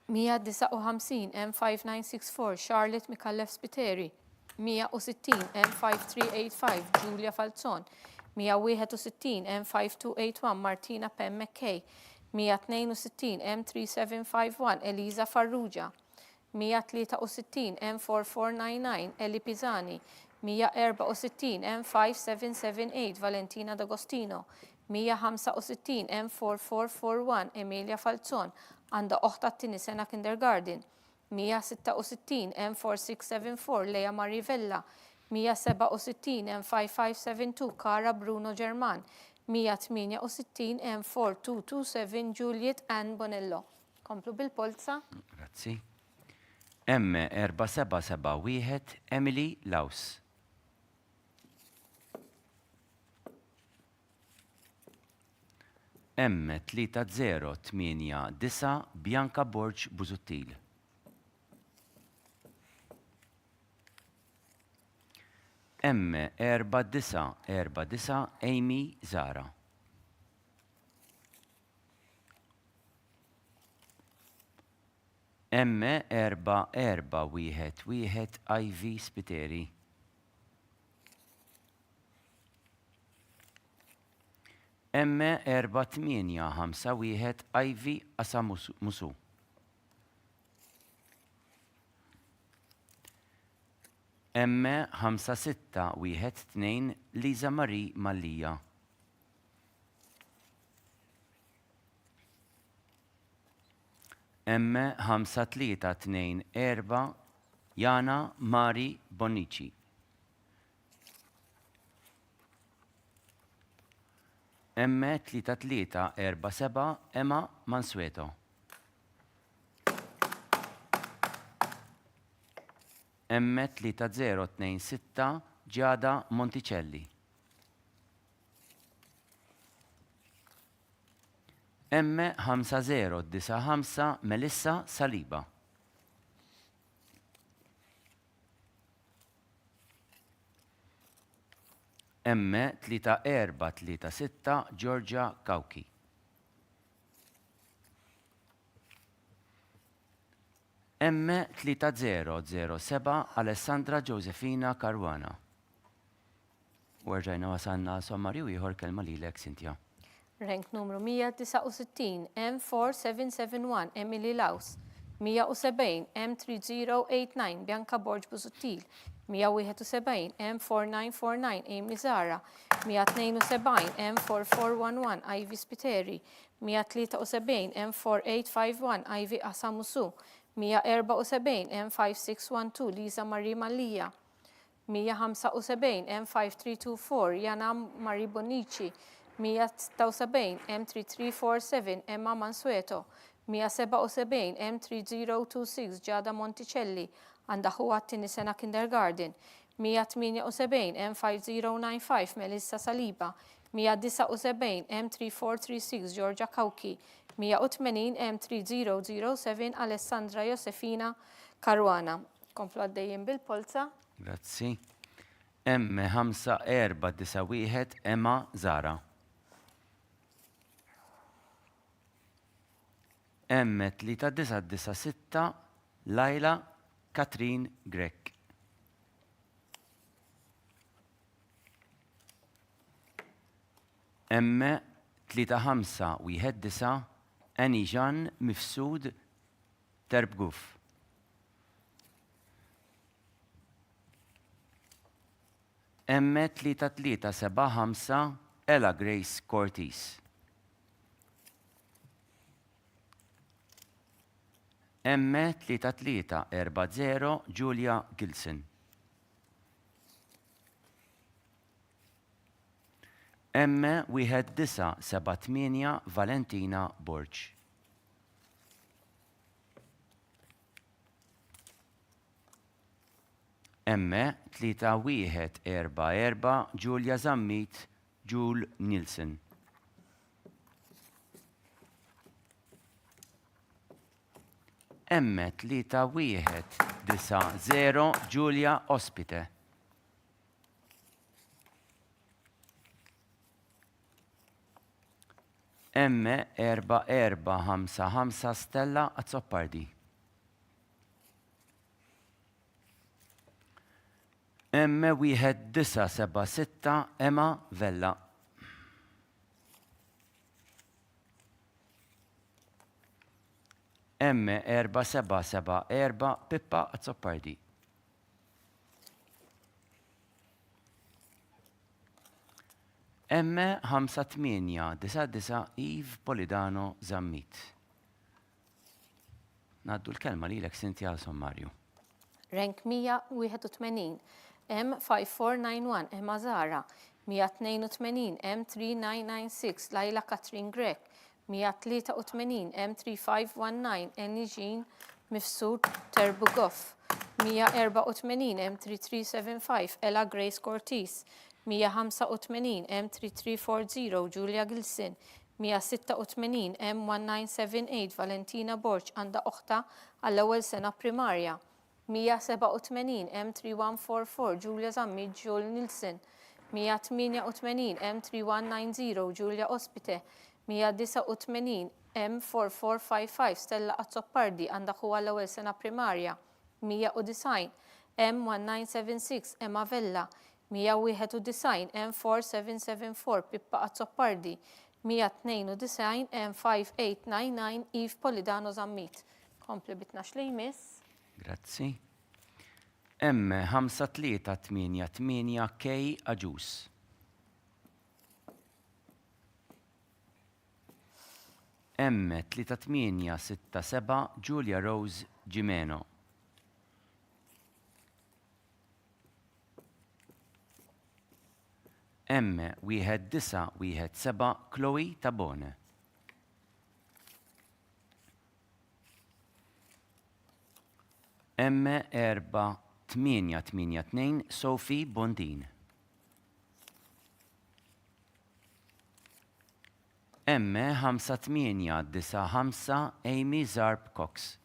[SPEAKER 2] 159 M5964 Charlotte Mikallef Spiteri. 160 M5385 Giulia Falzon. 161 M5281 Martina Pam McKay. 162 M3751 Eliza Farrugia. 163 M4499 Eli Pisani. 164 M5778 Valentina D'Agostino. 165 M4441 Emilia Falzon għandha oħta t-tieni sena kindergarten. 166 M4674 Lea Marie Vella. 167 M5572 Cara Bruno German. 168 M4227 Juliet Ann Bonello. Komplu bil-polza.
[SPEAKER 1] Grazzi. M4771 Emily Laus. M3089 Bianca Borg Buzuttil. M4949 Amy Zara. M4411 Ivy Spiteri. M4851 Ivy Asamusu. M5612 Liza Marie Mallija. M5324 Jana Mari Bonici. M3347 Emma Mansueto. M3026 Giada Monticelli. M5095 Melissa Saliba. M3436 Giorgia Kauki. M3007 Alessandra Josefina Caruana. Werġajna wasanna sommarju ieħor kelma lilek, Cynthia.
[SPEAKER 2] Rank numru 169 M4771 Emily Laus. 170 M3089 Bianca Borg Buzuttil. 171 M4949 Amy Zara, 172 M4411 Ivy Spiteri, 173 M4851 Ivy Asamusu, 174 M5612 Lisa Marie Malija, 175 M5324 Jana Marie Bonici, 176 M3347 Emma Mansueto, 177 M3026 Giada Monticelli, għandha huwa t-tieni sena kindergarten, 178 M5095 Melissa Saliba, 179 M3436 Georgia Kawki, 180 M3007 Alessandra Josefina Karwana. Komplu għaddejjin bil-polza.
[SPEAKER 1] Grazzi. M5491 Emma Zara. M3996 Laila Katrin Grek. M3519 Anijan Mifsud Terbguf. M3375 Ella Grace Cortis. M3340 Julia Gilson. M1978 Valentina Borch. M3144 Julia Zammit Jul Nielsen. M3190 Julia Ospite. M4455 Stella Azzoppardi. M1976 Emma Vella. M4774 Pippa Azzoppardi. M5899 Yves Polidano Zammit. Naddu l-kelma li l-ek Cynthia Sommarju.
[SPEAKER 2] Rank 181 M5491 Emma Zara, 182 M3996 Laila Katrin Grek, 183 M3519 Annie Jean Mifsud Terbugov, 184 M3375 Ella Grace Cortis, 185 M3340 Julia Gilson, 186 M1978 Valentina Borch għandha oħta għall-ewwel sena primarja, 187 M3144 Julia Zammi Joel Nilsen, 188 M3190 Julia Ospite, 189 M4455 Stella Azzoppardi għandha huwa l-ewwel sena primarja, 190 M1976 Emma Vella, 191 M4774 Pippa Azzoppardi, 192 M5899 Yves Polidano Zammit. Kompli bitnax li jmiss.
[SPEAKER 1] Grazzi. M5388 Kay Aġus. M3867 Julia Rose Gimeno. M1917 Chloe Tabone. M4882 Sophie Bondin. M5895 Amy Zarb Cox.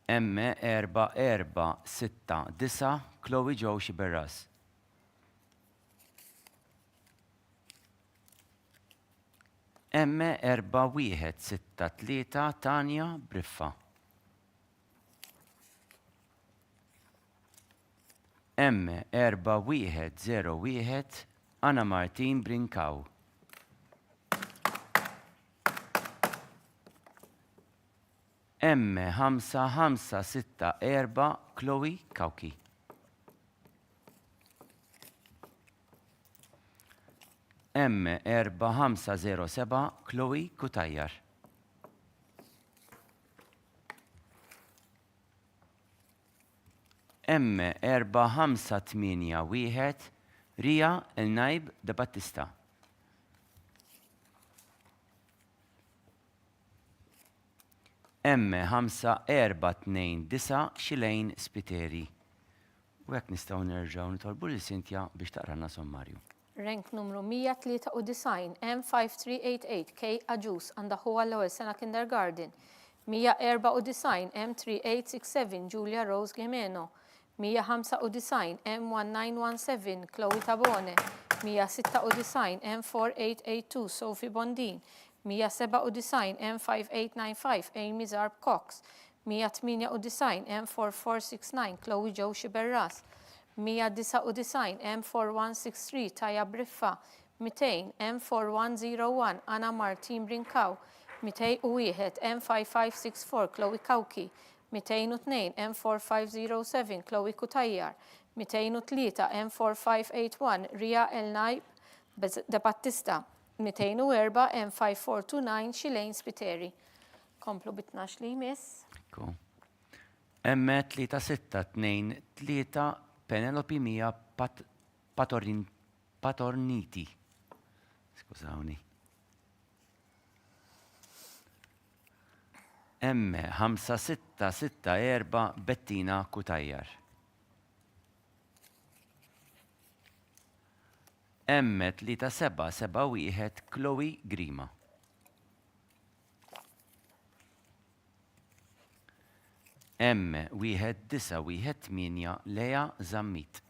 [SPEAKER 1] M4469 Chloe Joshi Berras. M4163 Tanja Briffa. M4101 Anna Martin Brinkaw. M5564 Chloe Kauki. M4507 Chloe Kutajjar. M4581 Ria El-Naib de Battista. M5429 Xilejn Spiteri. U hekk nistgħu nerġgħu nitolbu lil Cynthia biex taqralna sommarju.
[SPEAKER 2] Rank numru 193 M5388 K Aġus għandha huwa l-ewwel sena kindergarten. 194 M3867 Julia Rose Gimeno. 195 M1917 Chloe Tabone. 196 M4882 Sophie Bondin. 197 M5895 Amy Zarb Cox. 198 M4469 Chloe Joe Xiberras. 199 M4163 Taya Briffa. 200 M4101 Anna Martin Brinkaw. 201 M5564 Chloe Kauki. 202 M4507 Chloe Kutajjar. 203 M4581 Ria El-Naib de Battista. 204 M5429 Xilejn Spiteri. Komplu bit-12 li jmiss.
[SPEAKER 1] M3623 Penelope Mia Patorniti. Skużawni. M5664 Bettina Kutajjar. M3771 Chloe Grima. M1918 Lea Zammit.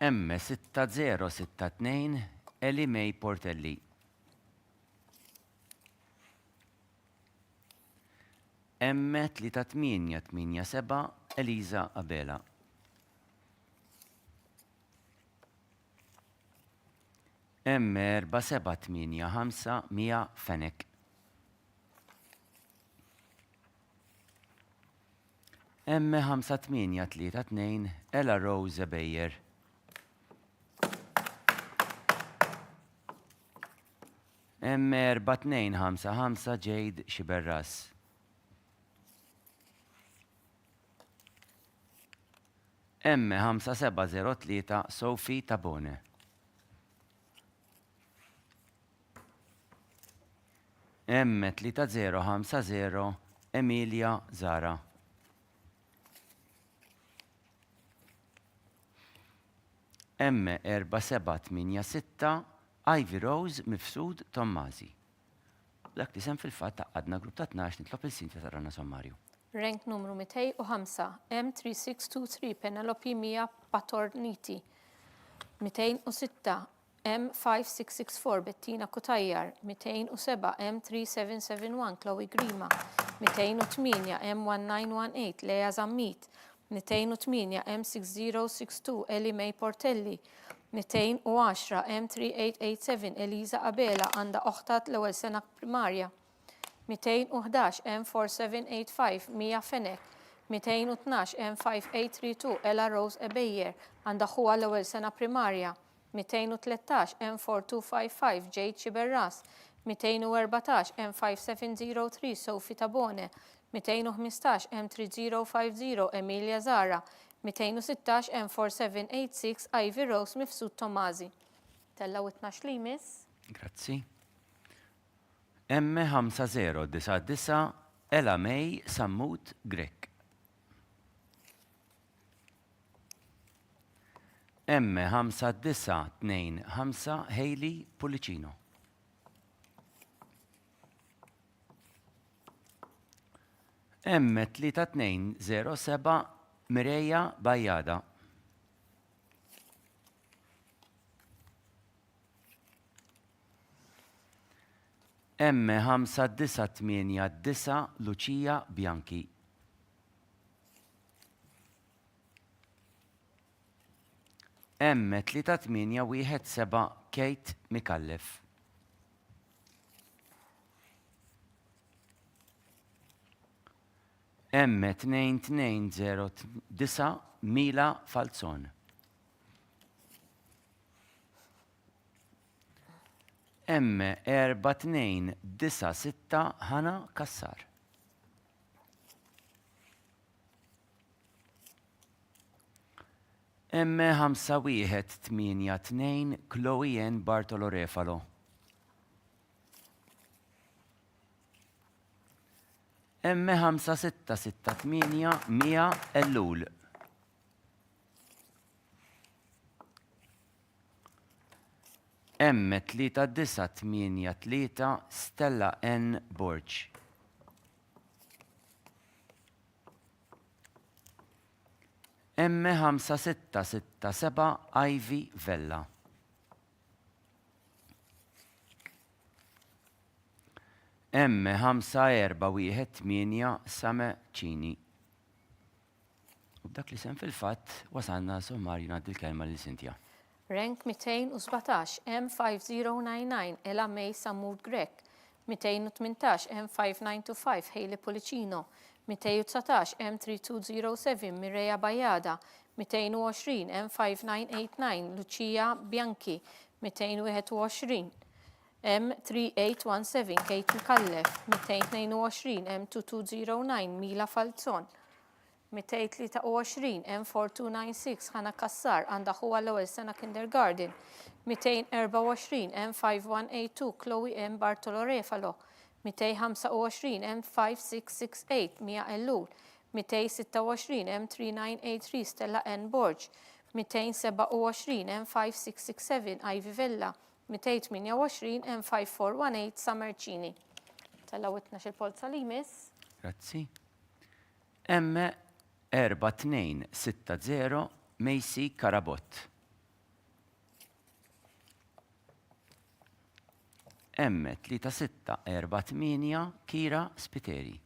[SPEAKER 1] M6062 Eli May Portelli. M3887 Eliza Abela. M4785 Mia Fenek. M5832 Ella Rose Beyer. M4255 Jade Xiberras. M5703 Sophie Tabone. M3050 Emilia Zara. M4786 Ivy Rose Mifsud Tommazi. Dak li sem fil-fatt għadna grupp ta' 12 nitlob il-Cynthia tarana sommarju.
[SPEAKER 2] Rank numru 205 M3623 Penelope Mia Patorniti. 206 M5664 Bettina Kutajjar. 207 M3771 Chloe Grima. 208 M1918 Lea Zammit. 208 M6062 Eli May Portelli. 210 M3887 Eliza Abela għandha oħtat l-ewwel sena primarja. 211 M4785 Mia Fenek. 212 M5832 Ella Rose Ebeyer għandha huwa l-ewwel sena primarja. 213 M4255 Jade Xiberras. 214 M5703 Sophie Tabone. 215 M3050 Emilia Zara. 216 M4786 Ivy Rose Mifsud Tommazi. Tella 12 li jmiss.
[SPEAKER 1] Grazzi. M5099 Ella May Sammut Grek. M5925 Hailey Pulicino. M3207 Mireia Bajjada. M5989 Lucia Bianchi. M3817 Kate Mikallef. M2209 Mila Falzon. M4296 Hana Kassar. M5182 Chloe Bartolo Refalo. M5668 Mia Ellul. M3983 Stella N. Borch. M5667 Ivy Vella. M5418 Same Cini. U b'dak li sem fil-fatt wasalna sommarju ngħaddi l-kelma lil Cynthia.
[SPEAKER 2] Rank 217 M5099 Ella May Samud Grek. 218 M5925 Hailey Policino. 219 M3207 Mireia Bajada. 220 M5989 Lucia Bianchi. 221 M3817 Kate Mkallef. 222 M2209 Mila Falzon. 223 M4296 Hana Kassar għandha huwa l-ewwel sena kindergarten. 224 M5182 Chloe M. Bartolo Refalo. 225 M5668 Mia Ellul. 226 M3983 Stella N. Borg. 227 M5667 Ivy Vella. 228 M5418 Summer Cini. Tella witna xil-polza li miss.
[SPEAKER 1] Grazzi. M4260 Macy Karabot. M3648 Kira Spiteri.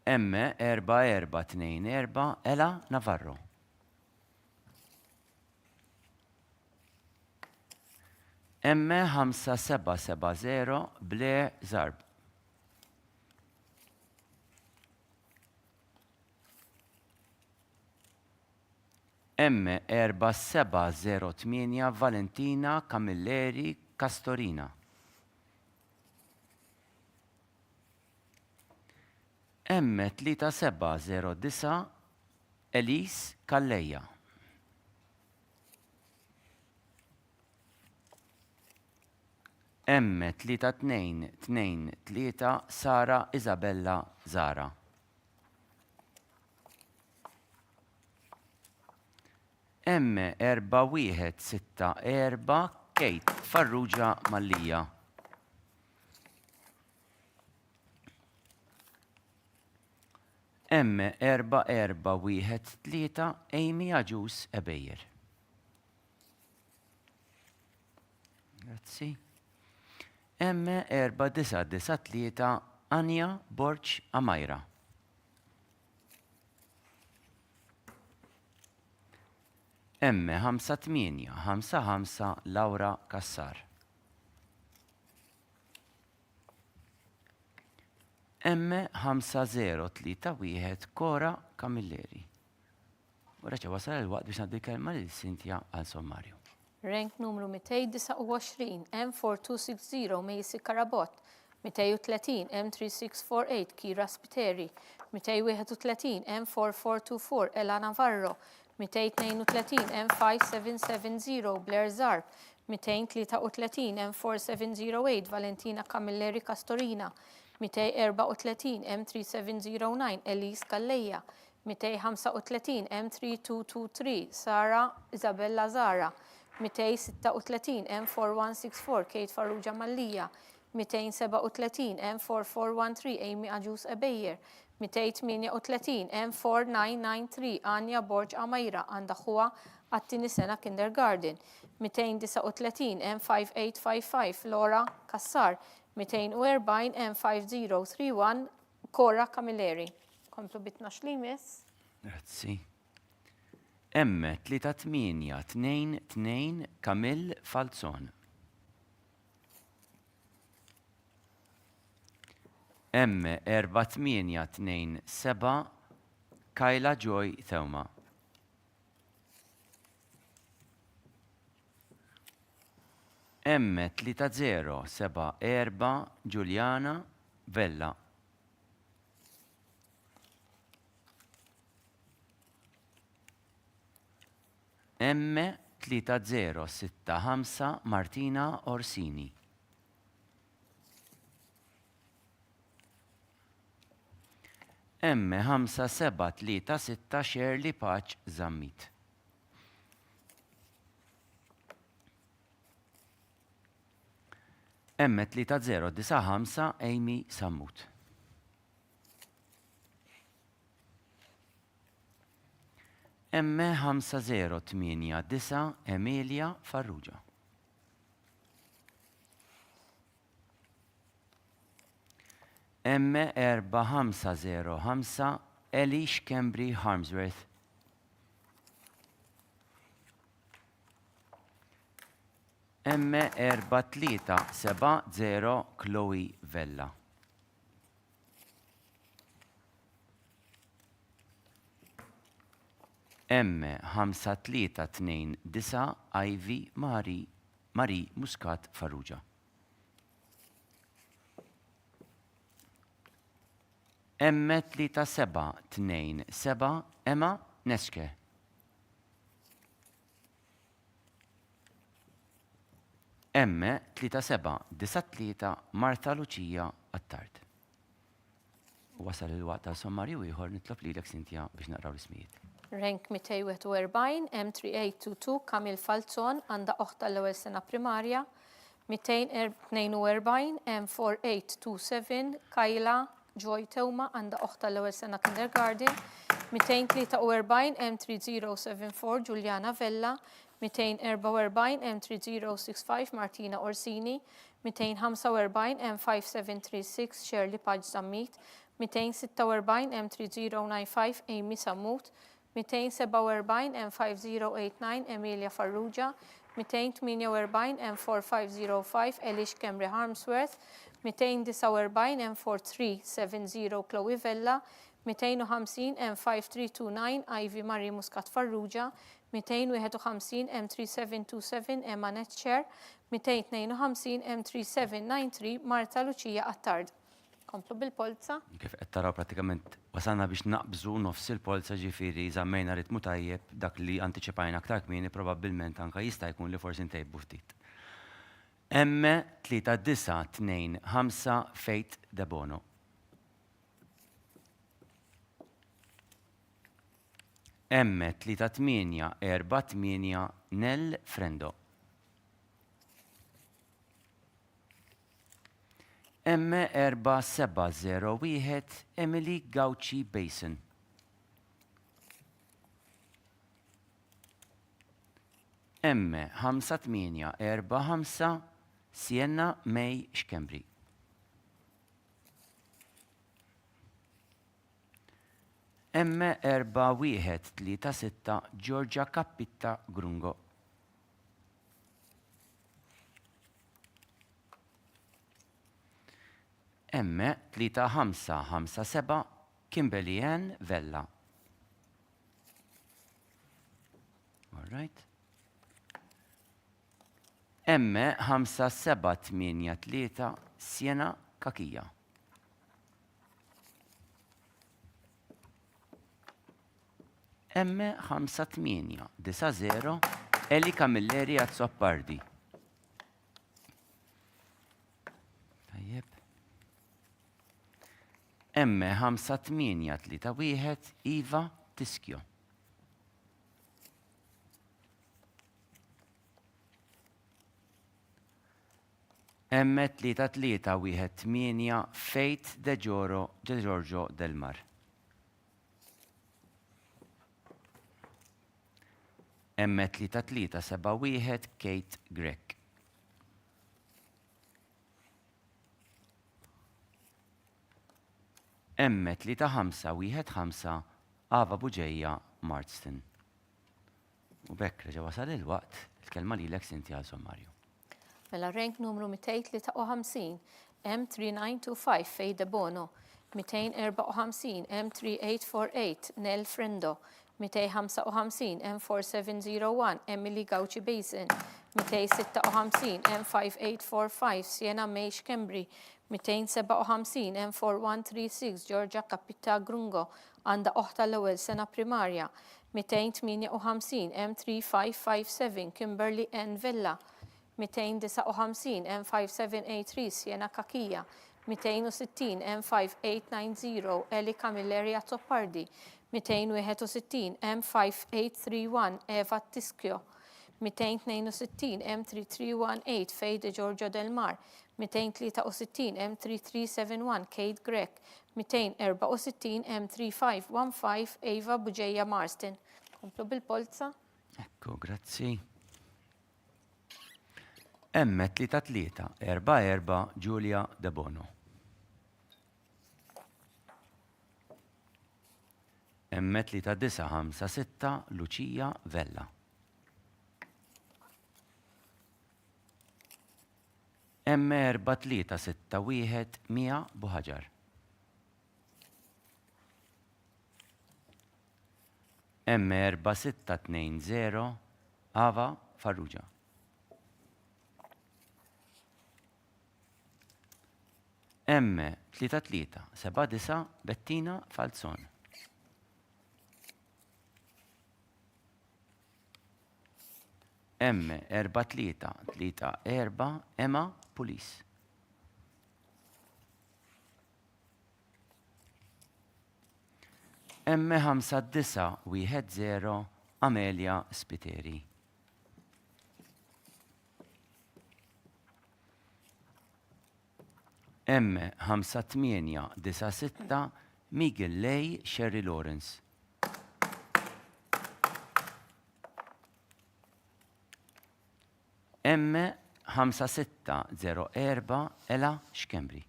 [SPEAKER 1] M4424 Ela Navarro. M5770 Blair Zarb. M4708 Valentina Camilleri Castorina. M3709 Elise Calleja. M3223 Sara Isabella Zara. M4164 Kate Farrugia Mallija. M4413 Amy Aġus Ebejjer. Grazzi. M4993 Anja Borch Amajra. M5855 Laura Kassar. M5031 Kora Camilleri. Wara ċe wasal il-waqt biex naddi kelma lil Cynthia għal sommarju.
[SPEAKER 2] Rank numru 229 M4260 Macy Karabot. 230 M3648 Kira Spiteri. 231 M4424 Ella Navarro. 232 M5770 Blair Zarb. 233 M4708 Valentina Camilleri Castorina. 234 M3709 Elise Calleja. 235 M3223 Sara Isabella Zara. 236 M4164 Kate Farrugia Mallija. 237 M4413 Amy Aġus Ebejjer. 238 M4993 Anja Borg Amajra għandha ħuwa għat-tieni sena kindergarten. 239 M5855 Laura Kassar. 240 M5031 Kora Camilleri. Komplu bitna xlimis.
[SPEAKER 1] Grazzi. M3822 Kamil Falzon. M4827 Kajla Joy Thewma. M3074 Giuliana Vella. M3065 Martina Orsini. M5736 Shirley Paċ Zammit. M3095 Amy Sammut. M5089 Emilia Farrugia. M4505 Elish Kembri Harmsworth. M4370 Chloe Vella. M5329 Ivy Marie Muscat Farrugia. M3727 Emma Neske. M3793 Marta Lucia Attard. Wasal il-waqt ta' sommarju ieħor nitlob lilek Cynthia biex naqraw l-ismijiet.
[SPEAKER 2] Rank 241 M3822 Kamil Falzon għandha oħta l-ewwel sena primarja. 242 M4827 Kajla Joy Thewma għandha oħta l-ewwel sena kindergarten. 243 M3074 Giuliana Vella. 244 M3065 Martina Orsini. 245 M5736 Shirley Paċ Zammit. 246 M3095 Amy Sammut. 247 M5089 Emilia Farrugia. 248 M4505 Elish Kembri Harmsworth. 249 M4370 Chloe Vella. 250 M5329 Ivy Marie Muscat Farrugia. 251 M3727 Emma Netcher. 252 M3793 Marta Lucia Attard. Komplu bil-polza.
[SPEAKER 1] Kif qed taraw pratikament wasalna biex naqbżu nofs il-polza ġifieri żammejna ritmu tajjeb dak li antiċipajna aktar kmieni probabbilment anke jista' jkun li forsi ntejbu ftit. M3925 Faith Debono. M3848 Nell Frendo. M4701 Emily Gauci Basin. M5845 Sienna May Xkembri. M4136 Giorgia Cappitta Grungo. M3557 Kimberly Ann Vella. All right. M5783 Siena Kakija. M5890 Eli Camilleri Azzoppardi. Tajjeb. M5831 Iva Tiskjo. M3318 Faith De Giorgio Del Mar. M3371 Kate Grek. M3515 Ava Buġeja Marston. U bekk reġa wasal il-waqt il-kelma lilek Cynthia Sommarju.
[SPEAKER 2] Mela rank numru 253 M3925 Fej De Bono, 254 M3848 Nel Friendo, 255 M4701 Emily Gauci Basin, 256 M5845 Siena Meish Kembri, 257 M4136 Georgia Capita Grungo għanda oħta l-ewwel sena primarja, 258 M3557 Kimberly N Villa, 259 M5783 Siena Kakija, 260 M5890 Eli Camilleria Toppardi, 261 M5831 Eva Tiskio, 262 M3318 Fejde Giorgio Del Mar, 263 M3371 Kate Grek, 264 M3515 Eva Buġeja Marston. Komplu bil-polza.
[SPEAKER 1] Ekku, grazzi. M3344 Giulia De Bono. M3956 Lucia Vella. M4361 Mia Buħaġar. M4620 Ava Farrugia. M3379 Bettina Falzon. M4334 Emma Pulis. M5910 Amelia Spiteri. M5896 Miguel Lay Sherry Lawrence. M5604 Ela Xkembri.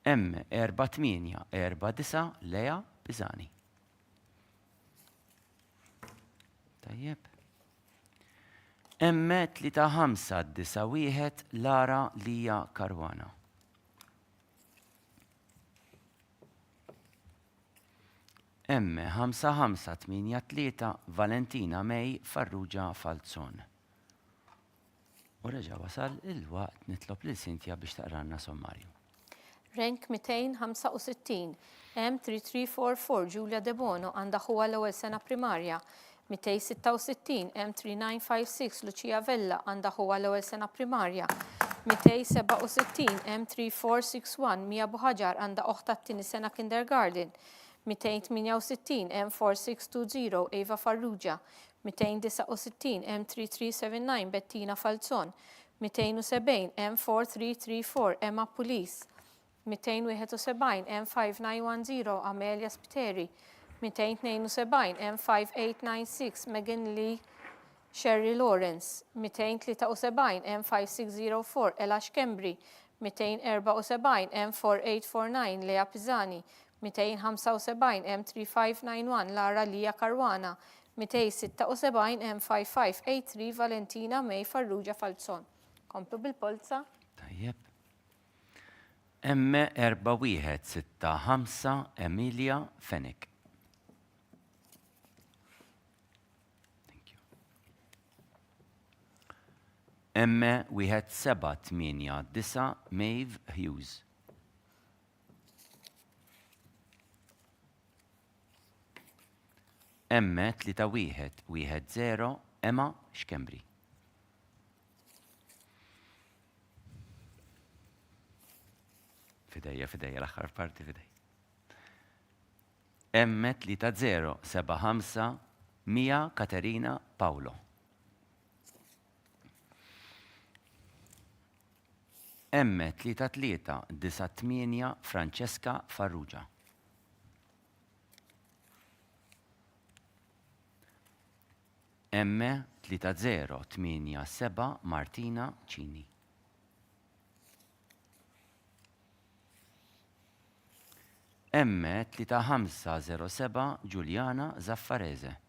[SPEAKER 1] M4849 Lea Bizani. Tajjeb. M3591 Lara Lija Karwana. M5583 Valentina May Farrugia Falzon. U reġa wasal il-waqt nitlob lil Sintja biex taqranna sommarju.
[SPEAKER 2] Rank 265 M3344 Giulia De Bono għandha huwa l-ewwel sena primarja, 266 M3956 Lucia Vella għandha huwa l-ewwel sena primarja, 267 M3461 Mia Buħaġar għandha oħta t-tieni sena kindergarten, 268 M4620 Eva Farrugia, 269 M3379 Bettina Falzon, 270 M4334 Emma Pulis, 271 M5910 Amelia Spiteri, 272 M5896 Megan Lee Sherry Lawrence, 273 M5604 Ela Xkembri, 274 M4849 Lea Pizzani, 275 M3591 Lara Lija Karwana, 276 M5583 Valentina May Farrugia Falzon. Komplu bil-polza.
[SPEAKER 1] Tajjeb. M4165 Emilia Fenik. Thank you. M1789 Maeve Hughes. M3110 Emma Xkembri. Fidejja l-aħħar parti fidej. M3075 Mia Katerina Paolo. M3398 Francesca Farrugia. M3087 Martina Cini. M3507 Giuliana Zaffarese.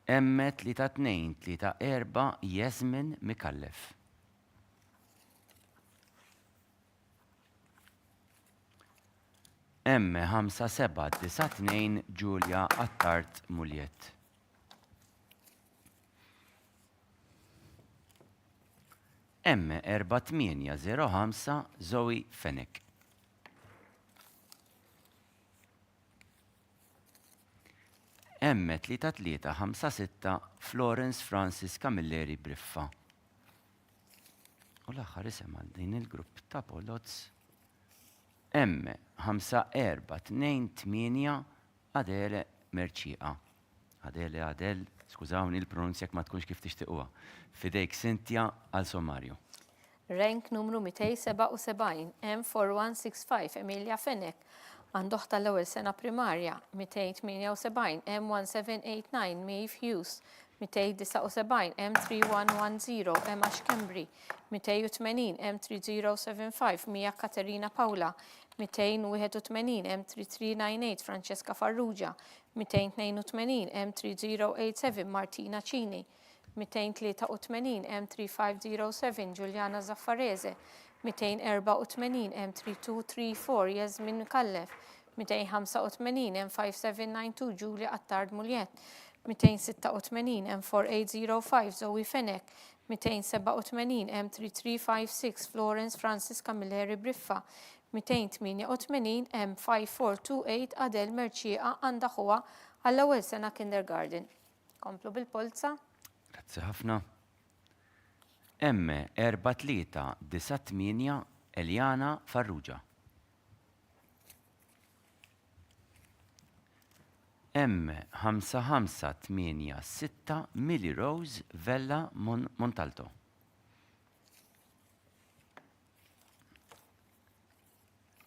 [SPEAKER 1] M3-2-3-4 Jasmin Mikallef. M5-7-9 Giulia Attart Muljet. M4-8-0-5 Zoe Fenek. M3-3-5-6 Florence Francis Camilleri Briffa. U l-aħħar isem għal din il-grupp ta' Polots M5-4-2-8 Adele Merċiqa. Adele, skużawni l-pronunzja jekk ma tkunx kif tixtiequha. Fidejk Cynthia għal sommarju.
[SPEAKER 2] Rank numru 277, M4165, Emilia Fenek. Għandoħ tal-ewwel sena primarja, 278, M1789, Maeve Hughes. 279, M3110, M. Ashkembri. 280, M3075, Mia Katerina Paula. 281, M3398, Francesca Farrugia. 282, M3087, Martina Cini. 283, M3507, Giuliana Zaffarese. 284, M3234, Jasmin Mikallef. 285, M5792, Giulia Attard Muljet. 286, M4805, Zoe Fenek. 287, M3356, Florence Francis Camilleri Briffa. 288, M5428, Adele Merċiqa għandha ħuha għall-ewwel sena kindergarten. Komplu bil-polza.
[SPEAKER 1] Grazzi ħafna. M43-98 Eliana Farrugia. M5586 Millie Rose Vella Montalto.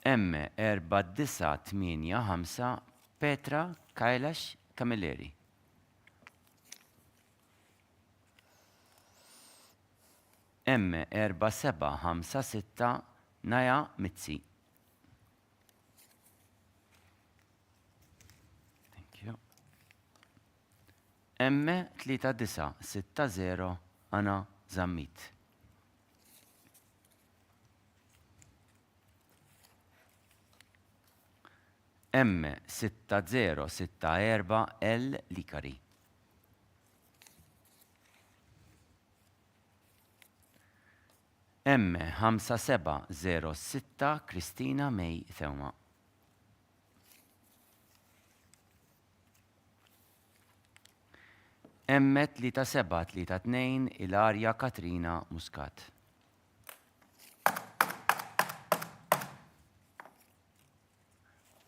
[SPEAKER 1] M4985 Petra Kailash Camilleri. M4756 Naja Mitzi. Thank you. M3960 Anna Zammit. M6064 L Likari. M5706 Kristina May Thewma. M3732 Ilaria Katrina Muscat.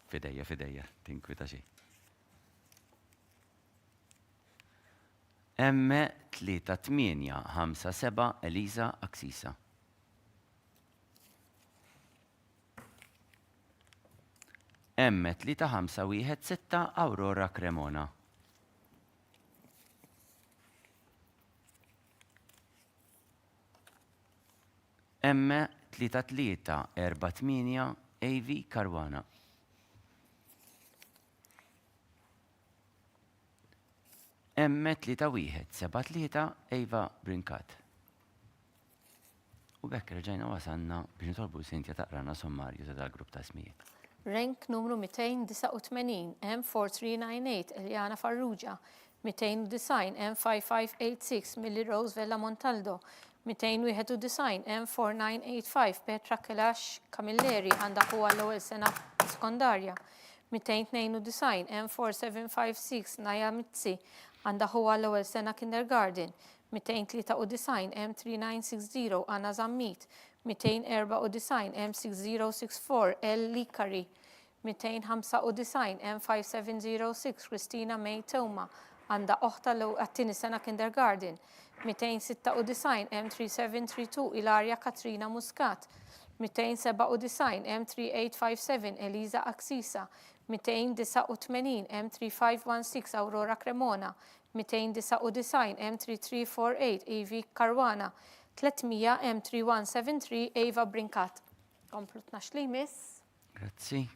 [SPEAKER 1] Fidejja, tinkwita xi. M3857 Elisa Aksisa. M3516 Aurora Cremona. M3348 Avi Karwana. M3173 Eva Brinkat. U bekk reġajna wasanna biex nitolbu Cynthia taqrana sommarju ta' dal-grupp ta' smijiet.
[SPEAKER 2] Rank numru 289, M4398, Eliana Farrugia. 290, M5586, Millie Rose Vella Montaldo. 291, M4985, Petra Kailash Camilleri għandha huwa l-ewwel sena sekondarja. 292, M4756, Naja Mitzi għandha huwa l-ewwel sena kindergarten. 293, M3960, Anna Zammit. 294, M6064, L Likari. 295, M5706, Kristina May Tewma għandha oħta l-għattini sena kindergarten. 296, M3732, Ilaria Katrina Muscat. 297, M3857, Eliza Aksisa. 289, M3516, Aurora Cremona. 299, M3348, Avi Karwana. 300, M3173, Eva Brinkat. Komplu 12 li miss.
[SPEAKER 1] Grazzi.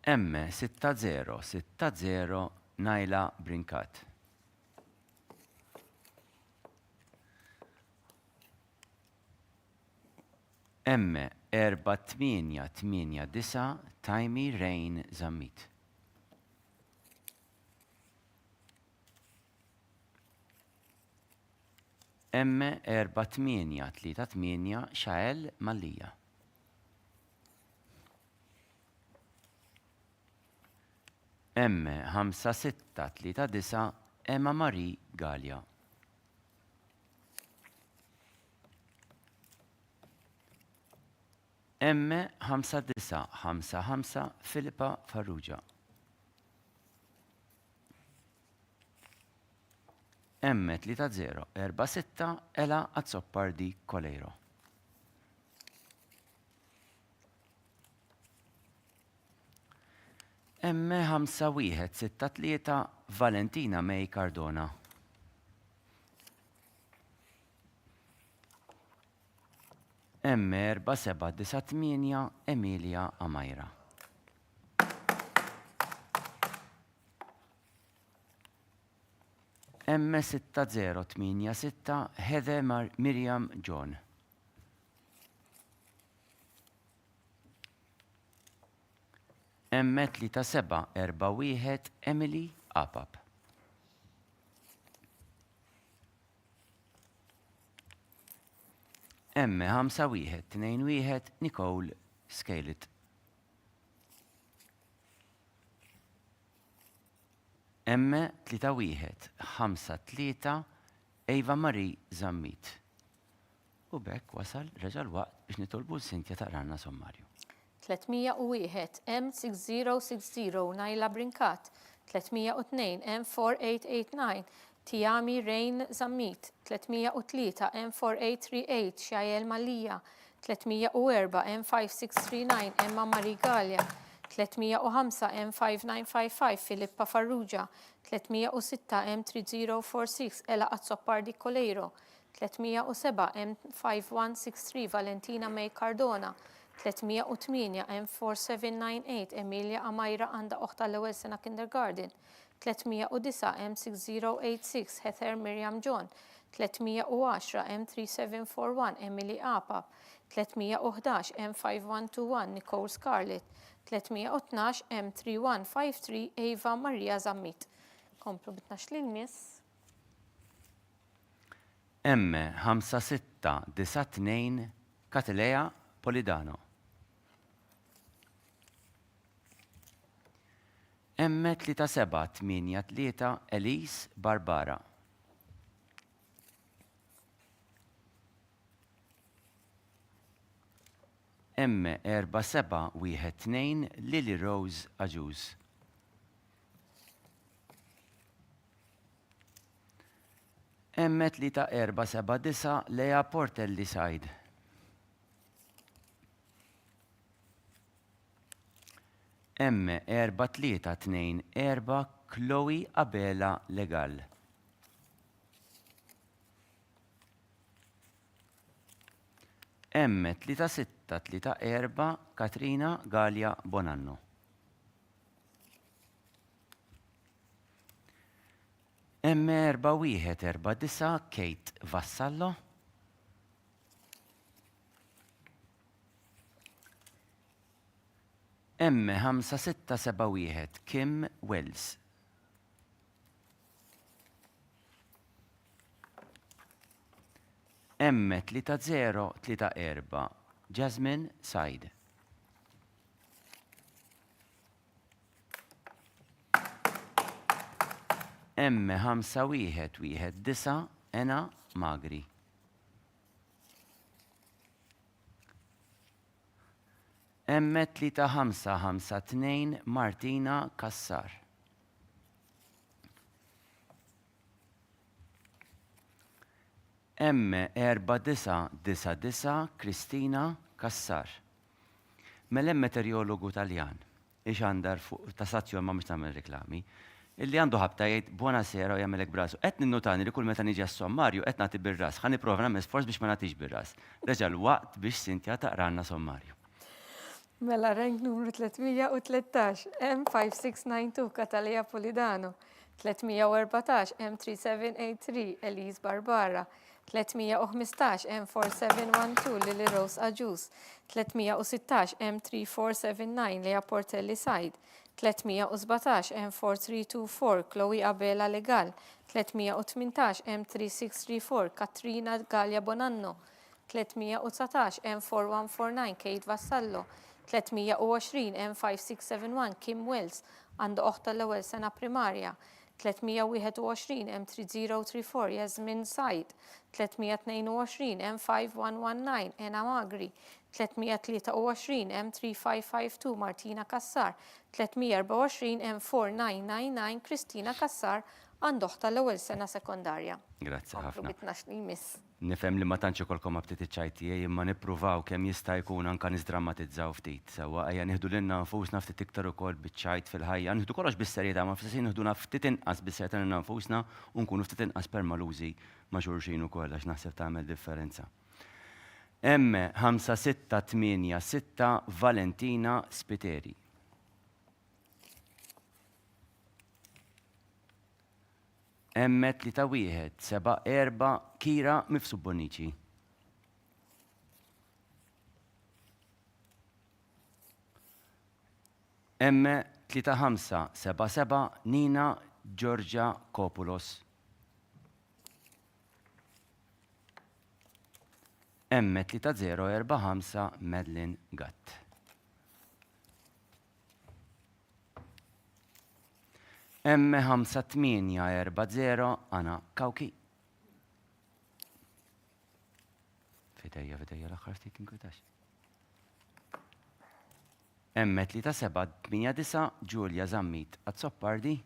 [SPEAKER 1] M6060 Naila Brinkat. M4889 Tajmi Rain Zammit. M4838 Xael Mallija. M5639 Emma Marie Gallia. M5955 Filippa Farrugia. M3046 Ela Azzoppardi Coleiro. M5163 Valentina May Cardona. M4798 Emilia Amajra. M6086 Heather Miriam John. M3741 Emily Apap. M5121 Nicole Scalet. M3153 Eva Marie Zammit. U bekk wasal reġa' l-waqt biex nitolbu l-Sintja taqranna sommarju.
[SPEAKER 2] 301 M6060 Naila Brinkat, 302 M4889 Tiami Rain Zammit, 303 M4838 Xael Mallija, 304 M5639 Emma Marie Gallia, 305 M5955 Filippa Farrugia, 306 M3046 Ela Azzoppardi Coleiro, 307 M5163 Valentina May Cardona, 308 M4798 Emilia Amajra għandha oħta l-ewwel sena kindergarten, 309 M6086 Heather Miriam John, 310 M3741 Emily Apap, 311 M5121 Nicole Scarlett, 312 M3153 Eva Maria Zammit. Komplu bitnax li l-miss.
[SPEAKER 1] M5692 Katilea Polidano. M3783 Elise Barbara. M4712 Lily Rose Aġuż. M3479 Lea Portelli Sajd. M4324 Chloe Abela Legal. M3634 Katrina Galia Bonanno. M4149 Kate Vassallo. M5671 Kim Wells. M3034 Jasmine Said. M5119 Ena Magri. M3552 Martina Kassar. M4999 Kristina Kassar. Mel-hemm meteorologu Taljan, ixandar fuq ta' stazzjon ma mhux tagħmel reklami, illi għandu ħabta jgħid buonasera u jagħmelek brasu. Qed ninnutani li kull meta niġi għas-sommarju qed nagħti bir-ras, ħa nipprova nagħmel sforz biex ma nagħtix bir-ras. Reġa' l-waqt biex Sintja taqranna sommarju.
[SPEAKER 2] Mela rank numru 313 M5692 Katalea Polidano, 314 M3783 Elise Barbara, 315 M4712 Lily Rose Aġus, 316 M3479 Lea Portelli Sajd, 317 M4324 Chloe Abela Legal, 318 M3634 Katrina Gallia Bonanno, 319 M4149 Kate Vassallo, 320 M5671 Kim Wells għandu oħta l-ewwel sena primarja, 321 M3034 Jasmin Said, 322 M5119 Ena Magri, 323 M3552 Martina Kassar, 324 M4999 Kristina Kassar għandu oħta l-ewwel sena sekondarja.
[SPEAKER 1] Grazzi ħafna.
[SPEAKER 2] Bitnax li jmiss.
[SPEAKER 1] Nifhem li ma tantx ikolkom aptit iċ-ċajtijaj imma nippruvaw kemm jista' jkun anke nisdrammatizzaw ftit. Sewwa ejja nieħdu lilna nfusna ftit iktar ukoll biċ-ċajt fil-ħajja. Nieħdu kollox bis-serjetà ma f'sissin nieħduna ftit inqas bis-serjetà lilna nfusna u nkunu ftit inqas permalużi ma' xulxin ukoll għax naħseb tagħmel differenza. M5686 Valentina Spiteri. M3174 Kira Mifsubbonici. M3577 Nina Giorgia Kopulos. M3045 Madeline Gatt. M5840 Anna Kawki. Fidejja l-aħħar ftit inkwitax. M3789 Giulia Zammit Azzoppardi.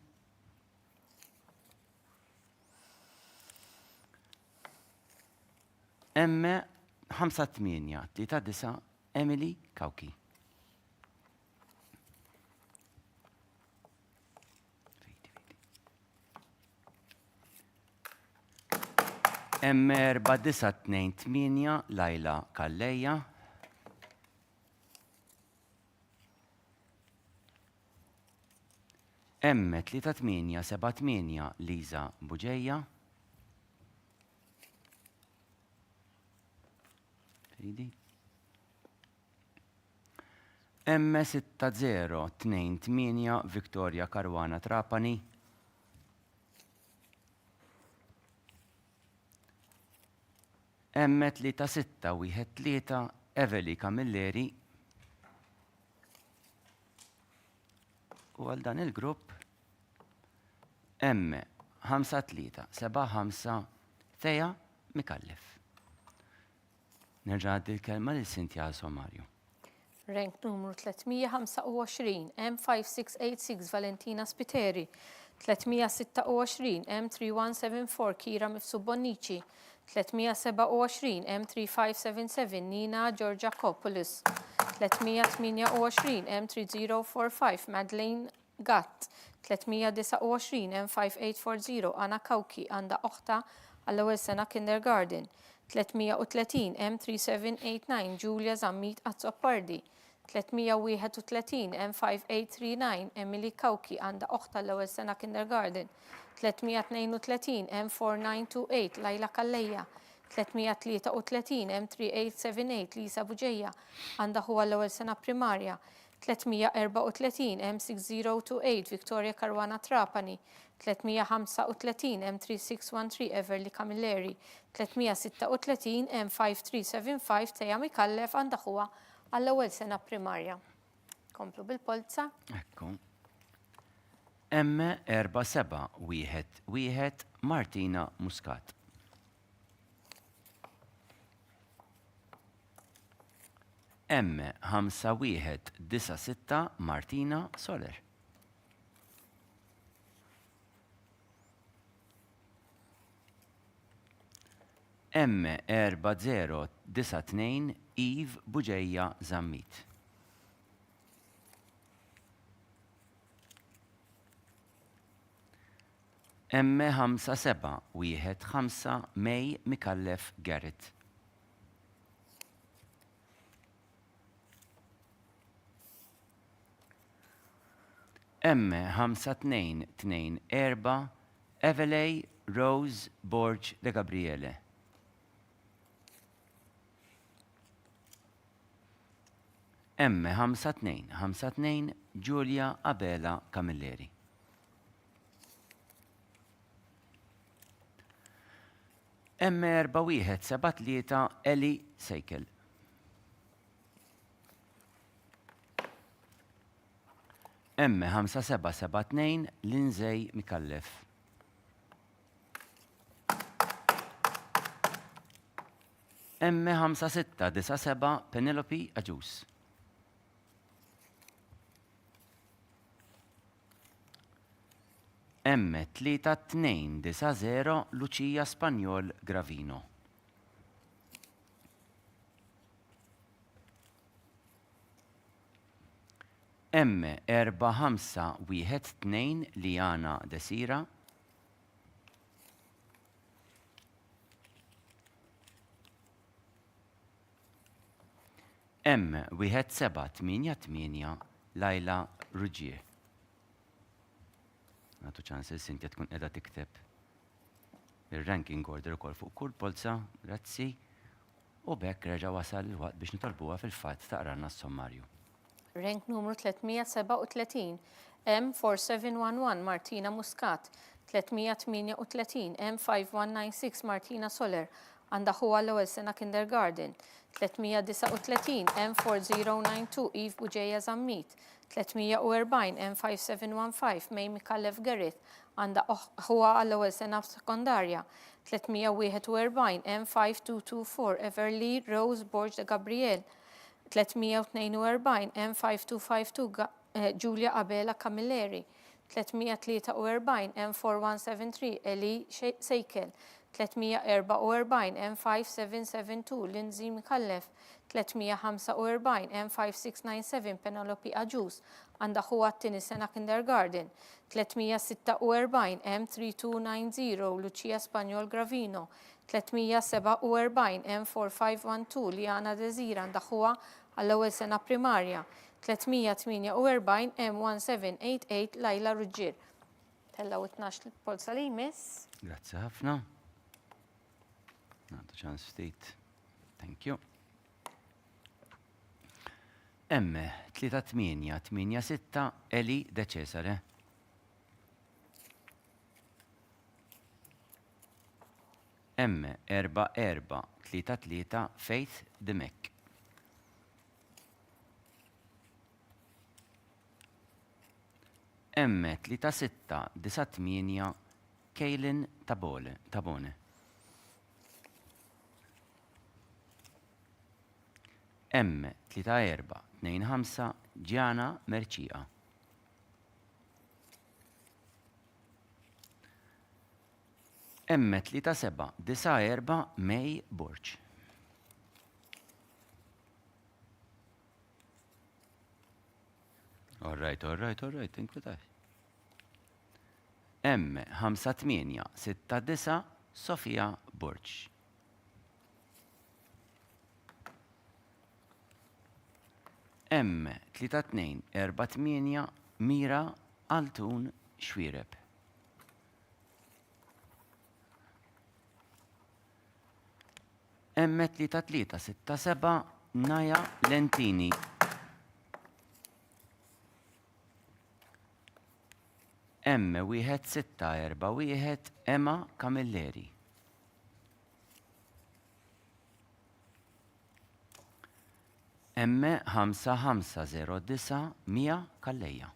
[SPEAKER 1] M5839 Emily Kawki. M4928 Laila Kalleja. M3878 Liza Buġeja. M6028 Victoria Karwana Trapani. M3613 Eveli Camilleri. U għal dan il-grupp M5375 Teja Mikallef. Nerġa' għaddi l-kelma lil Cynthia Sommarju.
[SPEAKER 2] Rank numru 325 M5686 Valentina Spiteri, 326 M3174 Kira Mifsubbonici, 327 M3577 Nina Giorgia Kopoulos, 328 M3045 Madeleine Gatt, 329 M5840 Anna Kawki għandha oħta għall-ewwel sena kindergarten, 330 M3789 Giulia Zammit Azzoppardi, 331 M5839 Emily Kawki għandha oħta l-ewwel sena kindergarten, 332 M4928 Laila Kalleja, 333 M3878 Lisa Buġeja għandha huwa l-ewwel sena primarja, 334 M6028 Victoria Karwana Trapani, 335 M3613 Everly Camilleri, 336 M5375 Teja Mikallef għandha huwa għall-ewwel sena primarja. Komplu bil-polza.
[SPEAKER 1] Ekku. M4711 Martina Muscat. M5196 Martina Soler. M4092 Yves Buġeja Zammit. M5715 May Mikallef Garrett. M5224 Evelay Rose Borg de Gabriele. M5252 Giulia Abela Camilleri. M4173 Eli Sejkel. M5772 Lindsay Mikallef. M5697 Penelope Aġus. M3290 Lucia Spanjol Gravino. M4512 Liana Desira. M1788 Laila Ruggier. Għatu ċans il-Sintja tkun edha tikteb il-ranking order ukoll fuq kull polza, grazzi, u bekk reġa wasal il-waqt biex nitolbuha fil-fatt taqranna s-sommarju.
[SPEAKER 2] Rank numru 337, M4711 Martina Muscat, 338 M5196 Martina Soler, għandha huwa l-ewwel sena kindergarten, 339 M4092 Eve Buġeja Zammit, 340 M5715 May Mikallef Gerrit, għandha huwa għall-ewwel sena sekondarja, 341 M5224 Everly Rose Borg de Gabriel, 342 M5252 Giulia Abela Camilleri, 343 M4173 Eli Sejkel, 344 M5772 Lindsay Mikallef, 345 M5697 Penelope Aġus, għandha huwa t-tieni sena kindergarten, 346 M3290 Lucia Spanjol Gravino, 347 M4512 Liana Desira, għandha huwa għall-ewwel sena primarja, 348 M1788 Laila Ruggier. Tellaw 12 polza li jmiss.
[SPEAKER 1] Grazzi ħafna. Għandu ċans ftit. Thank you. M3886 Eli De Cesare. M4433 Faith Demek. M3698 Kaylin Tabone. M3425 Gianna Mercia. M3794 May Borch. All right, inkwetaj. M5869 Sofia Borch. M3248 Mira Altun Xwireb. M3367 Naja Lentini. M1641 Emma Camilleri. M5509 Mia Kalleja.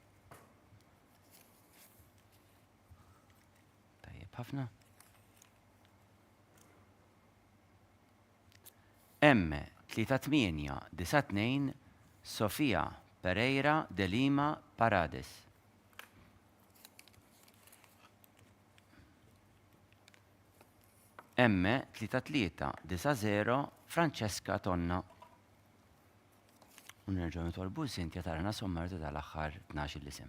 [SPEAKER 1] Tajjeb ħafna. M3892 Sofia Pereira de Lima Parades. M3390 Francesca Tonna. Unerġaw nitolbu Sintja tarana sommarju tal-aħħar 12 l-isem.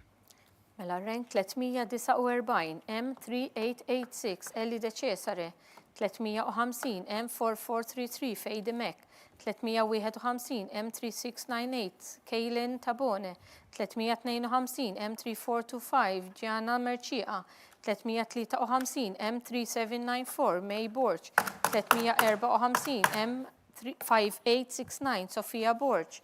[SPEAKER 2] Mela rank 349 M3886 Eli De Cesare, 350 M4433 Faye Demek, 351 M3698 Kaylin Tabone, 352 M3425 Gianna Mercia, 353 M3794 May Borch, 354 M5869 Sofia Borch,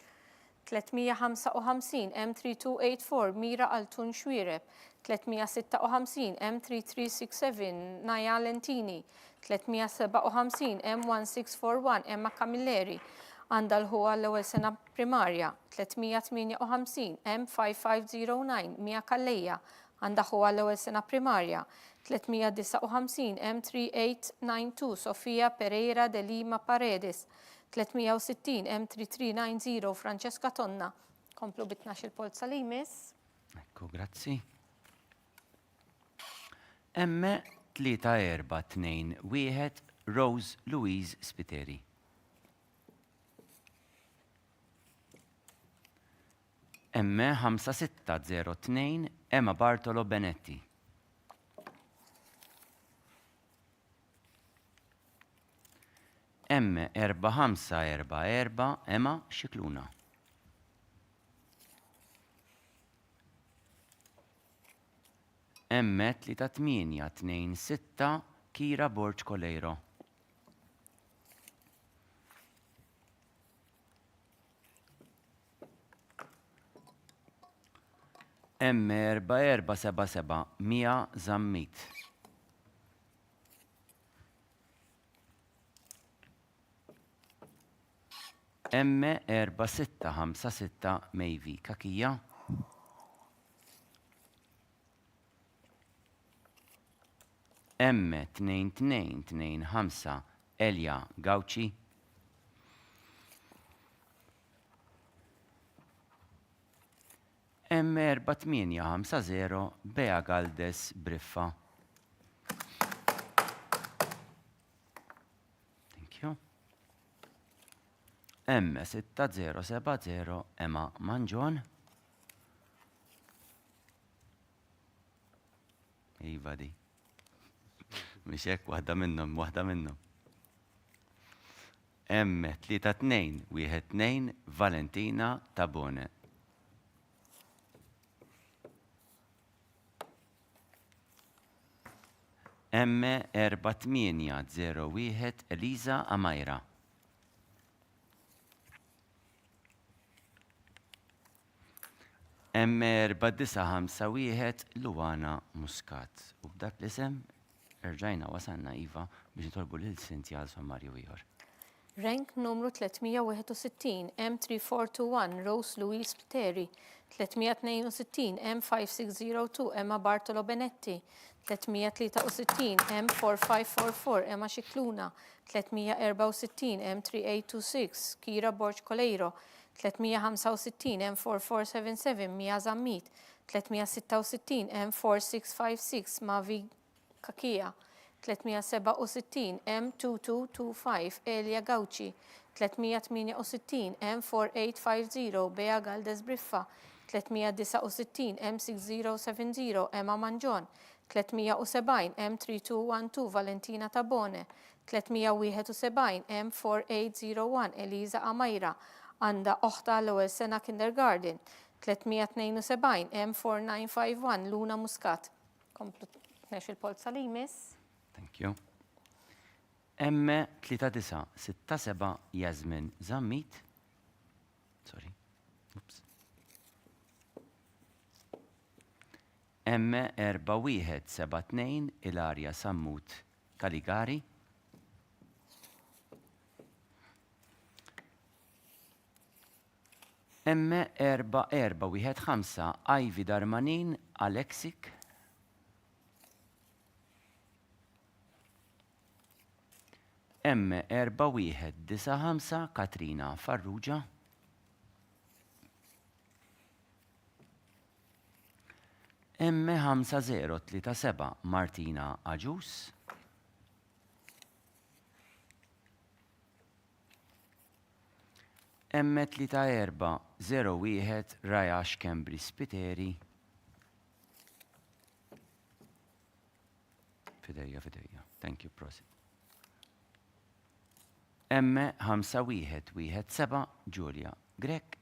[SPEAKER 2] 355 M3284 Mira Altun Xwiereb, 356 M3367 Naja Lentini, 357 M1641 Emma Camilleri, għandha l-ħuqa l-ewwel sena primarja, 358 M5509 Mia Kalleja, għandha ħuqa l-ewwel sena primarja, 359 M3892 Sofia Pereira de Lima Paredes, 360 M3390 Francesca Tonna. Komplu bit-12 il-polza li jmiss.
[SPEAKER 1] Ekku, grazzi. Emme 3-4-2-1 Rose Louise Spiteri. Emme 5-6-0-2 Emma Bartolo Benetti. Emme 4-5-4-4 Emma Xikluna. Emme 3-8-2-6 Kira Borġ Kolejro. Emme 4-4-7-7 Mia Zammit. Emme 4-6-5-6 Mejvi Kakija. Emme 2-2-2-5 Elja Gawċi. Emme 4-8-5-0 Bea Galdes Briffa. Thank you. Emme 6-0-7-0 Emma Manġon. Iva di. Mixek, wahda minnom. Emme 3-2-1-2 Valentina Tabone. Emme 4-8-0-1 Eliza Amajra. Emme 4-9-5-1 Luana Muscat. U b'dak l-isem erġajna wasanna Iva biex nitolbu lil-Cynthia għal sommarju ieħor.
[SPEAKER 2] Rank numru 361 M3421 Rose Louise Spiteri, 362 M5602 Emma Bartolo Benetti, 363 M4544 Emma Xikluna, 364 M3826 Kira Borġ Kolejro, 365 M4477 Mia Zammit, 366 M4656 Mavi Kakija, 367 M2225 Elia Gawċi, 368 M4850 Bea Galdes Briffa, 369 M6070 Emma Manġon, 370 M3212 Valentina Tabone, 371 M4801 Eliza Amajra, għanda oħta l-ewwel sena kindergarten, 372 M4951 Luna Muscat. Komplu nex il-polza li jmiss.
[SPEAKER 1] Thank you. Emme 3-9-6-7 Jasmin Zammit. Sorry. Oops. Emme 4-1-7-2 Ilaria Sammut Kaligari. Emme 4-4-1-5 Ivy Darmanin Alexik. Emme 4-1-9-5 Katrina Farrugia. Emme 5-0-3-7 Martina Aġus. Emme 3-4-0-1 Rajax Kembri Spiteri. Fideja. Thank you, prosit. Emme 5-1-1-7 Giulia Grek.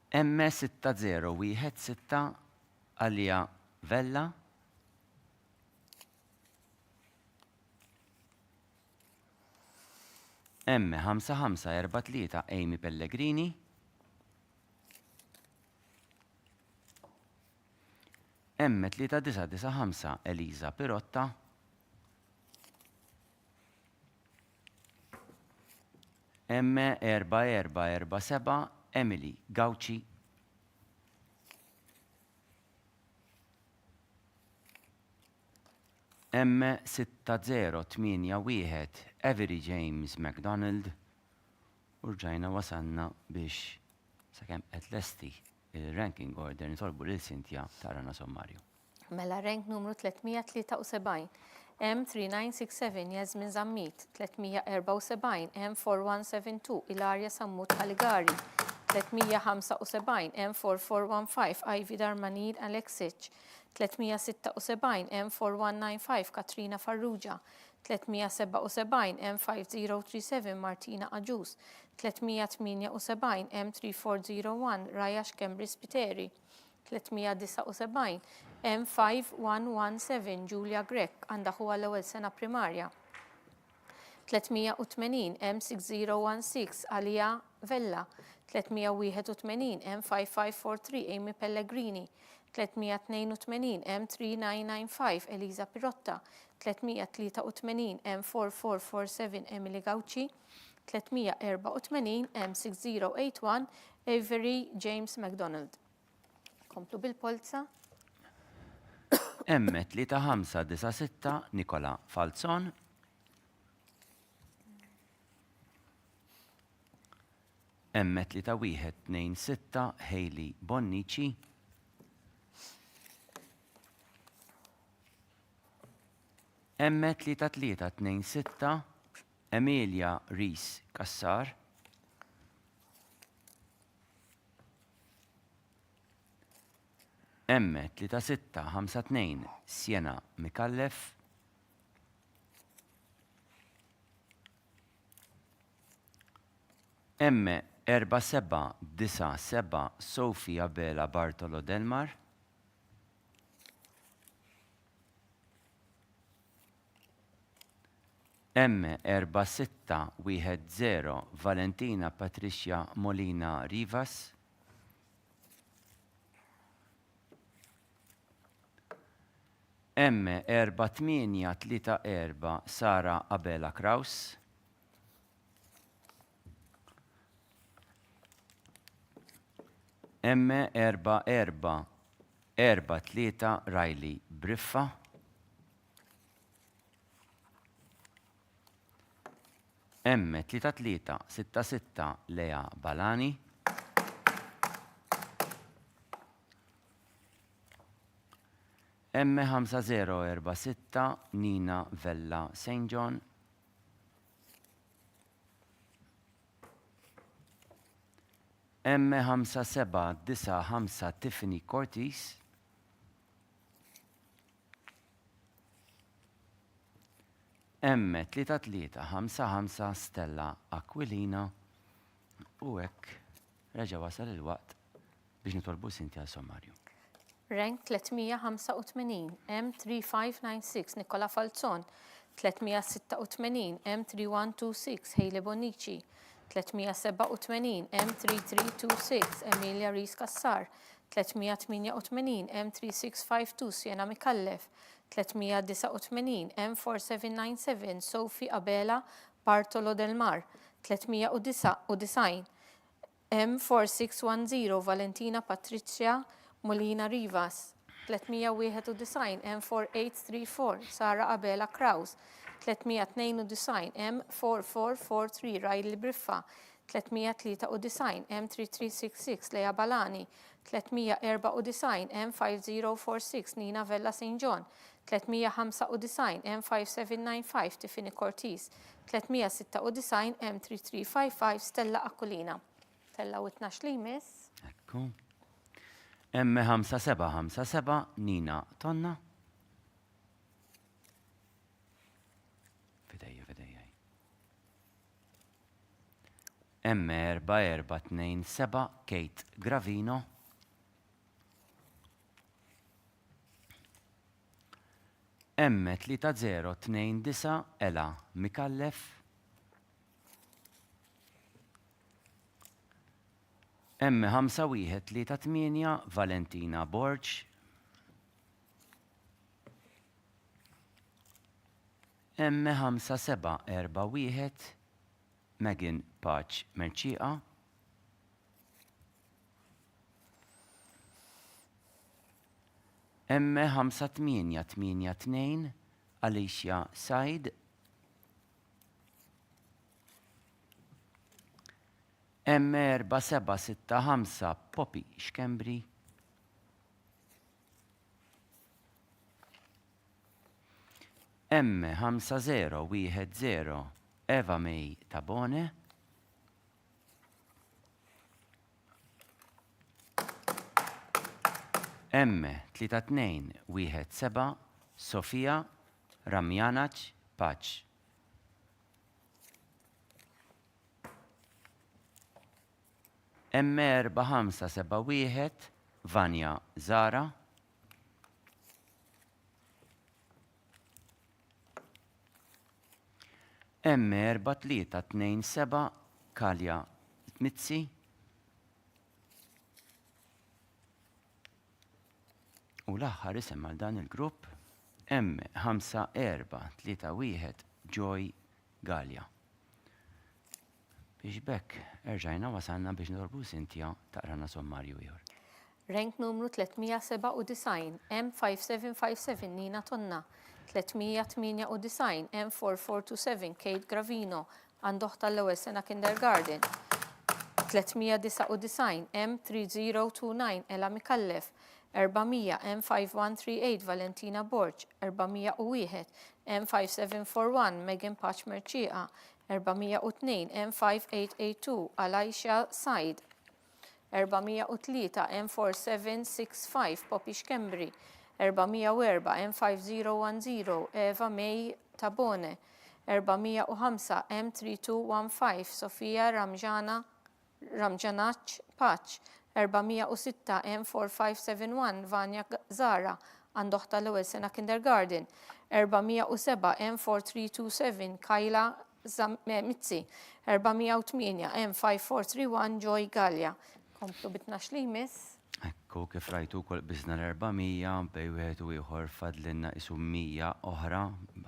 [SPEAKER 1] Emme 6-0-1-6 Alia Vella. M5543 Amy Pellegrini. M3995 Elisa Pirotta. M4447 Emily Gauci. M6081 Avery James McDonald. Urġajna wasanna biex sakemm qed lesti il-ranking order nitolbu lil Cynthia tarana sommarju.
[SPEAKER 2] Mela rank numru 373, M3967 Jasmin Zammit, 374 M4172 Ilaria Sammut Caligari, 375 M4415 Ivy Darmanid Alexic, 376 M4195 Katrina Farrugia, 377 M5037 Martina Aġus, 378 M3401 Rajash Kembris Piteri, 379 M5117 Julia Grek għandha huwa l-ewwel sena primarja. 380 M6016 Alia Vella, 381 M5543 Amy Pellegrini, 382 M3995 Elisa Pirotta, 383 M4447 Emily Gauci, 384 M6081 Avery James McDonald. Komplu bil-polza.
[SPEAKER 1] M3596 Nicola Falzon. M3126 Hailey Bonnici. M3326 Emilia Rees Kassar. M3652 Siena Mikallef. M4797 Sofia Bela Bartolo Delmar. M4610 Valentina Patricia Molina Rivas. M4834 Sara Abela Kraus. M4443 Riley Briffa. M3366 Lea Balani. M5046 Nina Vella St. John. M5795 Tiffany Cortis. M3355 Stella Aquilina. U hekk reġa' wasal il-waqt biex nitolbu Cynthia sommarju.
[SPEAKER 2] Rank 385 M3596 Nicola Falzon, 386 M3126 Hailey Bonnici, 387 M3326 Emilia Rees Kassar, 388 M3652 Siena Mikallef, 389 M4797 Sophie Abela Bartolo Delmar, 399 M4610 Valentina Patricia Molina Rivas, 391 M4834 Sara Abela Kraus, 392 M4443 Riley Briffa, 393 M3366 Lea Balani, 394 M5046 Nina Vella St. John, 395 M5795 Tiffany Cortis, 396 M3355 Stella Aquilina. Tella u 12 li jmiss.
[SPEAKER 1] Ekku. M5757 Nina Tonna. Fidejja. M4427 Kate Gravino. M3029 Ela Mikallef. M5138 Valentina Borg. M5741 Megan Paċ Merċieqa. M5882 Alicia Said. M4765 Poppy Xkembri. M5010 Eva May Tabone. M3217 Sofia Ramjanac Paċ. M4571 Vanja Zara. M4327 Kalja Mitzi. U l-aħħar isem għal dan il-grupp M5431 Joy Galja. Biex bekk erġajna wasalna biex norbu Sintja taqrana sommarju ieħor.
[SPEAKER 2] Rank numru 397 M5757 Nina Tonna. 398 M4427 Kate Gravino għandoħ tal-ewwel sena kindergarten. 399 M3029 Ela Mikallef. 400 M5138 Valentina Borg. 401 M5741 Megan Paċ Merċieqa. 402 M5882 Alaisha Said. 403 M4765 Poppy Xkembri. 404 M5010 Eva May Tabone. 405 M3215 Sofia Ramjanac Paċ. 406 M4571 Vanja Zara għandoħ tal-ewwel sena kindergarten. 407 M4327 Kajla Mitzi. 408 M5431 Joy Galja. Komplu bit-12 li jmiss.
[SPEAKER 1] Ekku kif rajtu kol bizna l-400 bej wieħed u ieħor fadlinna isu 100 oħra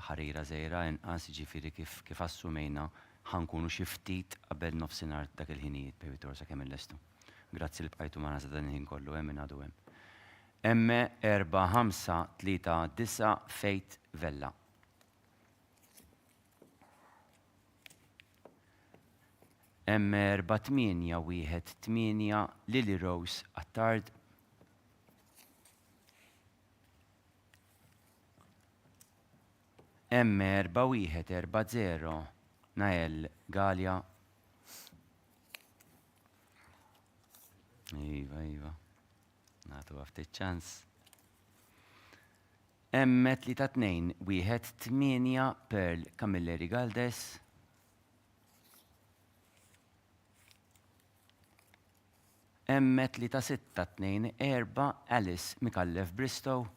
[SPEAKER 1] ħarira żejra inqas ġifieri kif assumejna ħankunu xi ftit qabel nofsinhar dak il-ħinijiet bej torsa kemm illestu. Grazzi li bqajtu ma nasa dan il-ħin kollu hemm għadu hemm. M4539 Fejt Vella. M4818 Lily Rose Attard. M4140 Nael Galja. Iva. Natu għafti ċans. M3218 Pearl Camilleri Galdes. M3624 Alice Mikallef Bristow.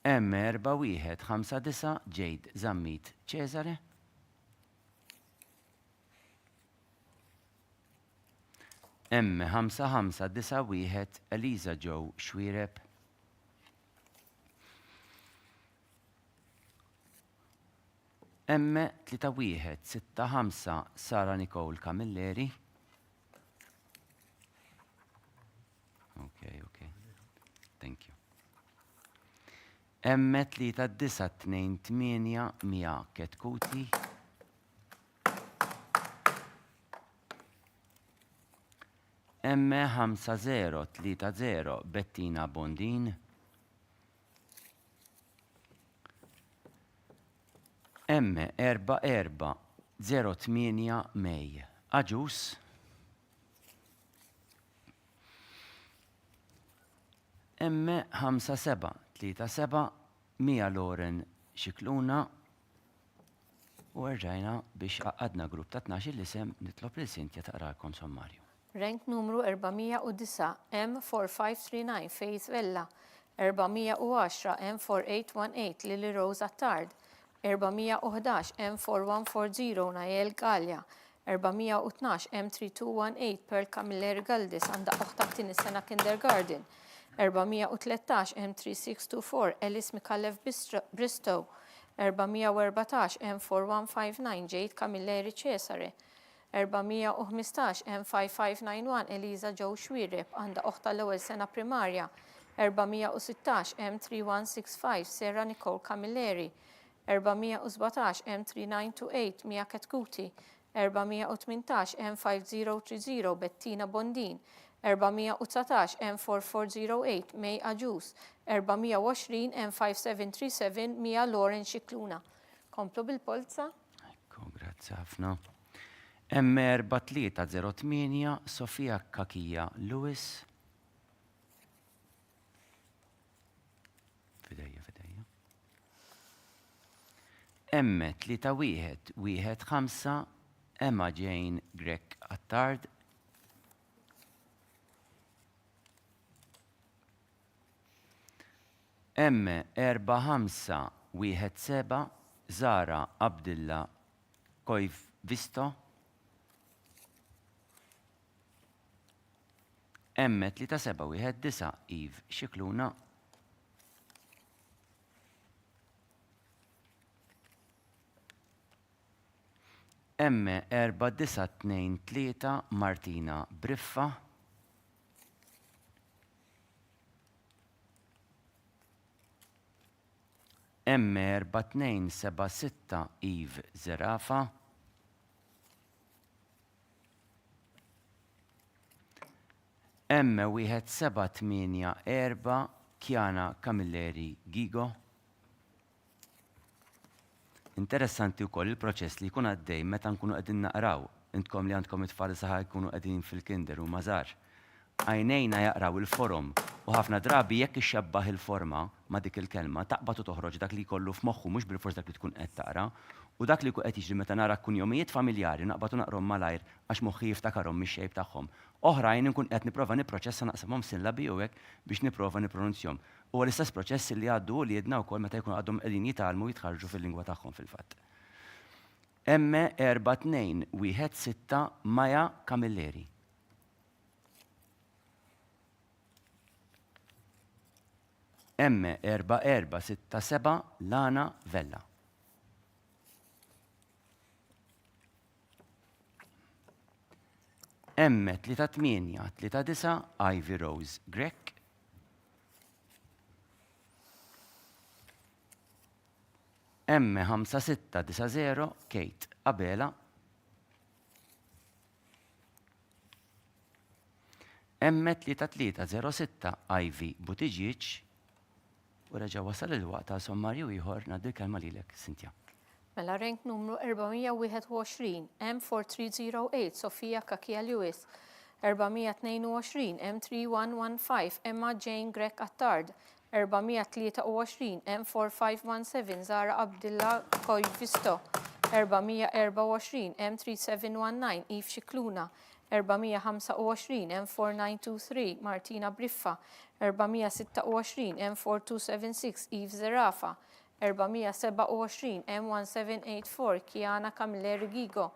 [SPEAKER 1] M4159 Jade Zammit Cesare. M5591 Eliza Joe Xwireb. M3165 Sara Nicole Camilleri. Okay. Thank you. M3928 Mia Ketkuti. M5030 Bettina Bondin. M4408 May Aġus. M5737 Mia Loren Xikluna. U rġajna biex għadna grupp ta' 12 l-isem nitlob li Sintja taqrakom sommarju.
[SPEAKER 2] Rank numru 409 M4539 Faith Vella. 410 M4818 Lily Rose Attard. 411 M4140 Nael Galja. 412 M3218 Pearl Camilleri Galdis għandha oħta t-tieni sena kindergarten. 413 M3624 Ellis Mikalev Bristow. 414 M4159 Jade Camilleri Cesare. 415 M5591 Eliza Joe Xwireb għandha oħta l-ewwel sena primarja. 416 M3165 Sarah Nicole Camilleri. 417 M3928 Mia Ketkuti. 418 M5030 Bettina Bondin. 419 M4408 May Aġus. 420 M5737 Mia Lauren Xikluna. Komplu bil-polza.
[SPEAKER 1] Ekku, grazzi ħafna. M4308 Sofia Kakija Lewis. Fidejja. M3115 Emma Jane Grek Attard. M4517 Zara Abdilla Koiv Visto. M3719 Eve Xikluna. M4923 Martina Briffa. M4276 Eve Zerafa. M1784 Kiana Camilleri Gigo. Interessanti wkoll il-proċess li jkun għaddej meta nkunu qegħdin naqraw. Intkom li għandkom it-tfal saħa jkunu qegħdin fil-kinder u mażar. Għajnejna jaqraw il-forum u ħafna drabi jekk ixxabbaħ il-forma ma' dik il-kelma taqbad u toħroġ dak li jkollu f'moħħu mhux bil-fors dak li tkun qed taqra u dak li jkun qed jiġri meta nara kunjomijiet familjari naqbad u naqrom malajr għax moħħi jiftakarhom mix-xejb tagħhom. Oħrajn inkun qed nipprova nipproċessa naqsamhom sillabi u hekk biex nipprova nippronunzjahom. Huwa l-istess proċess li għaddu li jedna wkoll meta jkunu għadhom qegħdin jitgħallmu jitħarġu fil-lingwa tagħhom fil-fatt. M4216 Maja Camilleri. M4467 Lana Vella. M3839 Ivy Rose Grek. M5690 Kate Abela. M3306 Ivy Buttigieg. U reġa' wasal il-waqt ta' sommarju ieħor ngħaddi l-kelma lilek, Cynthia.
[SPEAKER 2] Mela rank numru 421 M4308 Sofia Kakija Lewis. 422 M3115 Emma Jane Grek Attard. 423 M4517 Zara Abdilla Koivisto. 424 M3719 Eve Xikluna. 425 M4923 Martina Briffa. 426 M4276 Eve Zerafa. 427 M1784 Kiana Camilleri Gigo.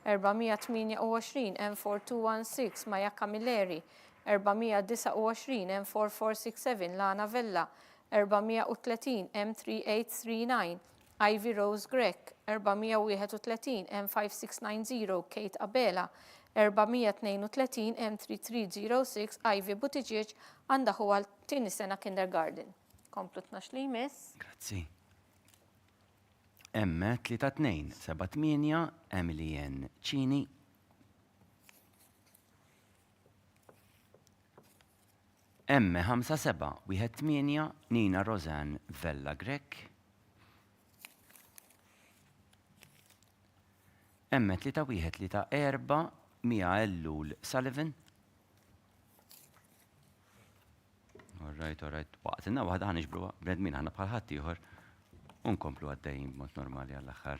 [SPEAKER 2] 428 M4216 Maja Camilleri. 429 M4467 Lana Vella. 430 M3839 Ivy Rose Grek. 431 M5690 Kate Abela. 432 M3306 Ivy Buttigieg għandha huwa l-tieni sena kindergarten. Komplu 12 li jmiss.
[SPEAKER 1] Grazzi. M3278 Emily N. Cini. M5718 Nina Roseanne Vella Grek. M3134 Mia Ellul Sullivan. Alright. Waqtina waħda ħanixbru bnedmin ħana bħal ħadd ieħor u nkomplu għaddejjin b'mod normali għall-aħħar.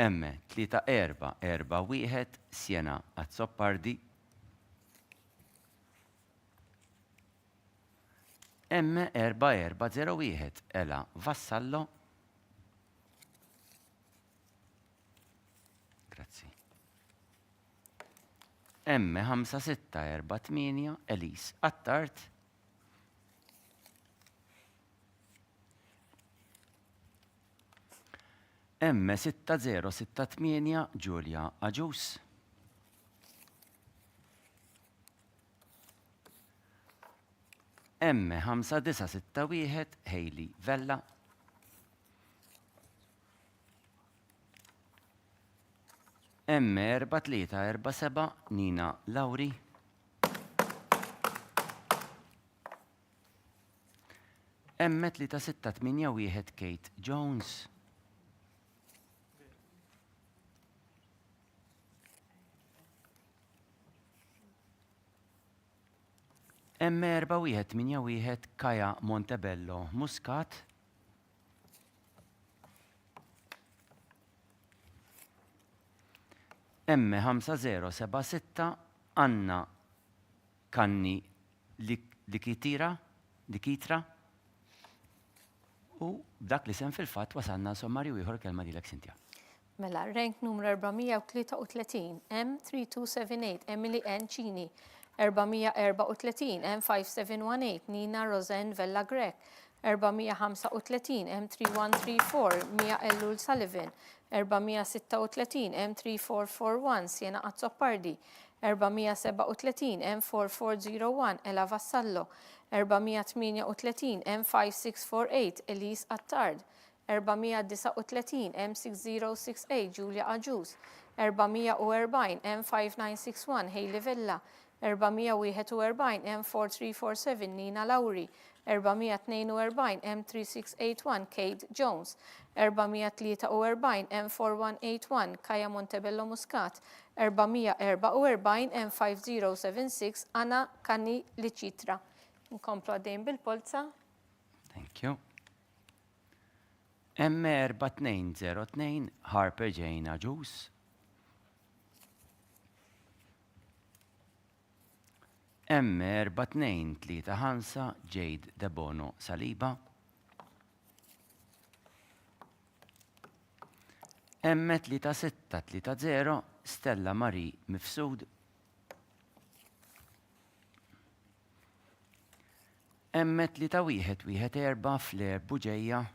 [SPEAKER 1] M3441 Siena Azzoppardi. M4401 Ela Vassallo. Grazzi. M5648 Elise Attart. M6068 Giulia Aġus. M5961 Hailey Vella. M4347 Nina Lauri. M3681 Kate Jones. M4181 Kaja Montebello Muscat. M5076 Anna Kanni Likitra. U dak li sem fil-fatt wasanna sommarju ieħor kelma dilek Sintja.
[SPEAKER 2] Mela, rank numru 433, M3278, Emily N. Chini, 434, M5718, Nina Rosen Vella Grek, 435, M3134, Mia Ellul Sullivan, 436, M3441, Siena Azzopardi, 437, M4401, Ella Vassallo, 438, M5648, Elise Attard, 439, M6068, Giulia Aġus, 440, M5961, Hailey Vella, 441, M4347, Nina Lauri, 442, M3681, Kate Jones, 443, M4181, Kaja Montebello Muscat, 444, M5076, Anna Kanni Licitra. Nkomplu għaddejn bil-polza.
[SPEAKER 1] Thank you. M4202 Harper Jane Aġus. M4235 Jade Debono Saliba. M3630 Stella Marie Mifsud. M3114 Flair Buġeja.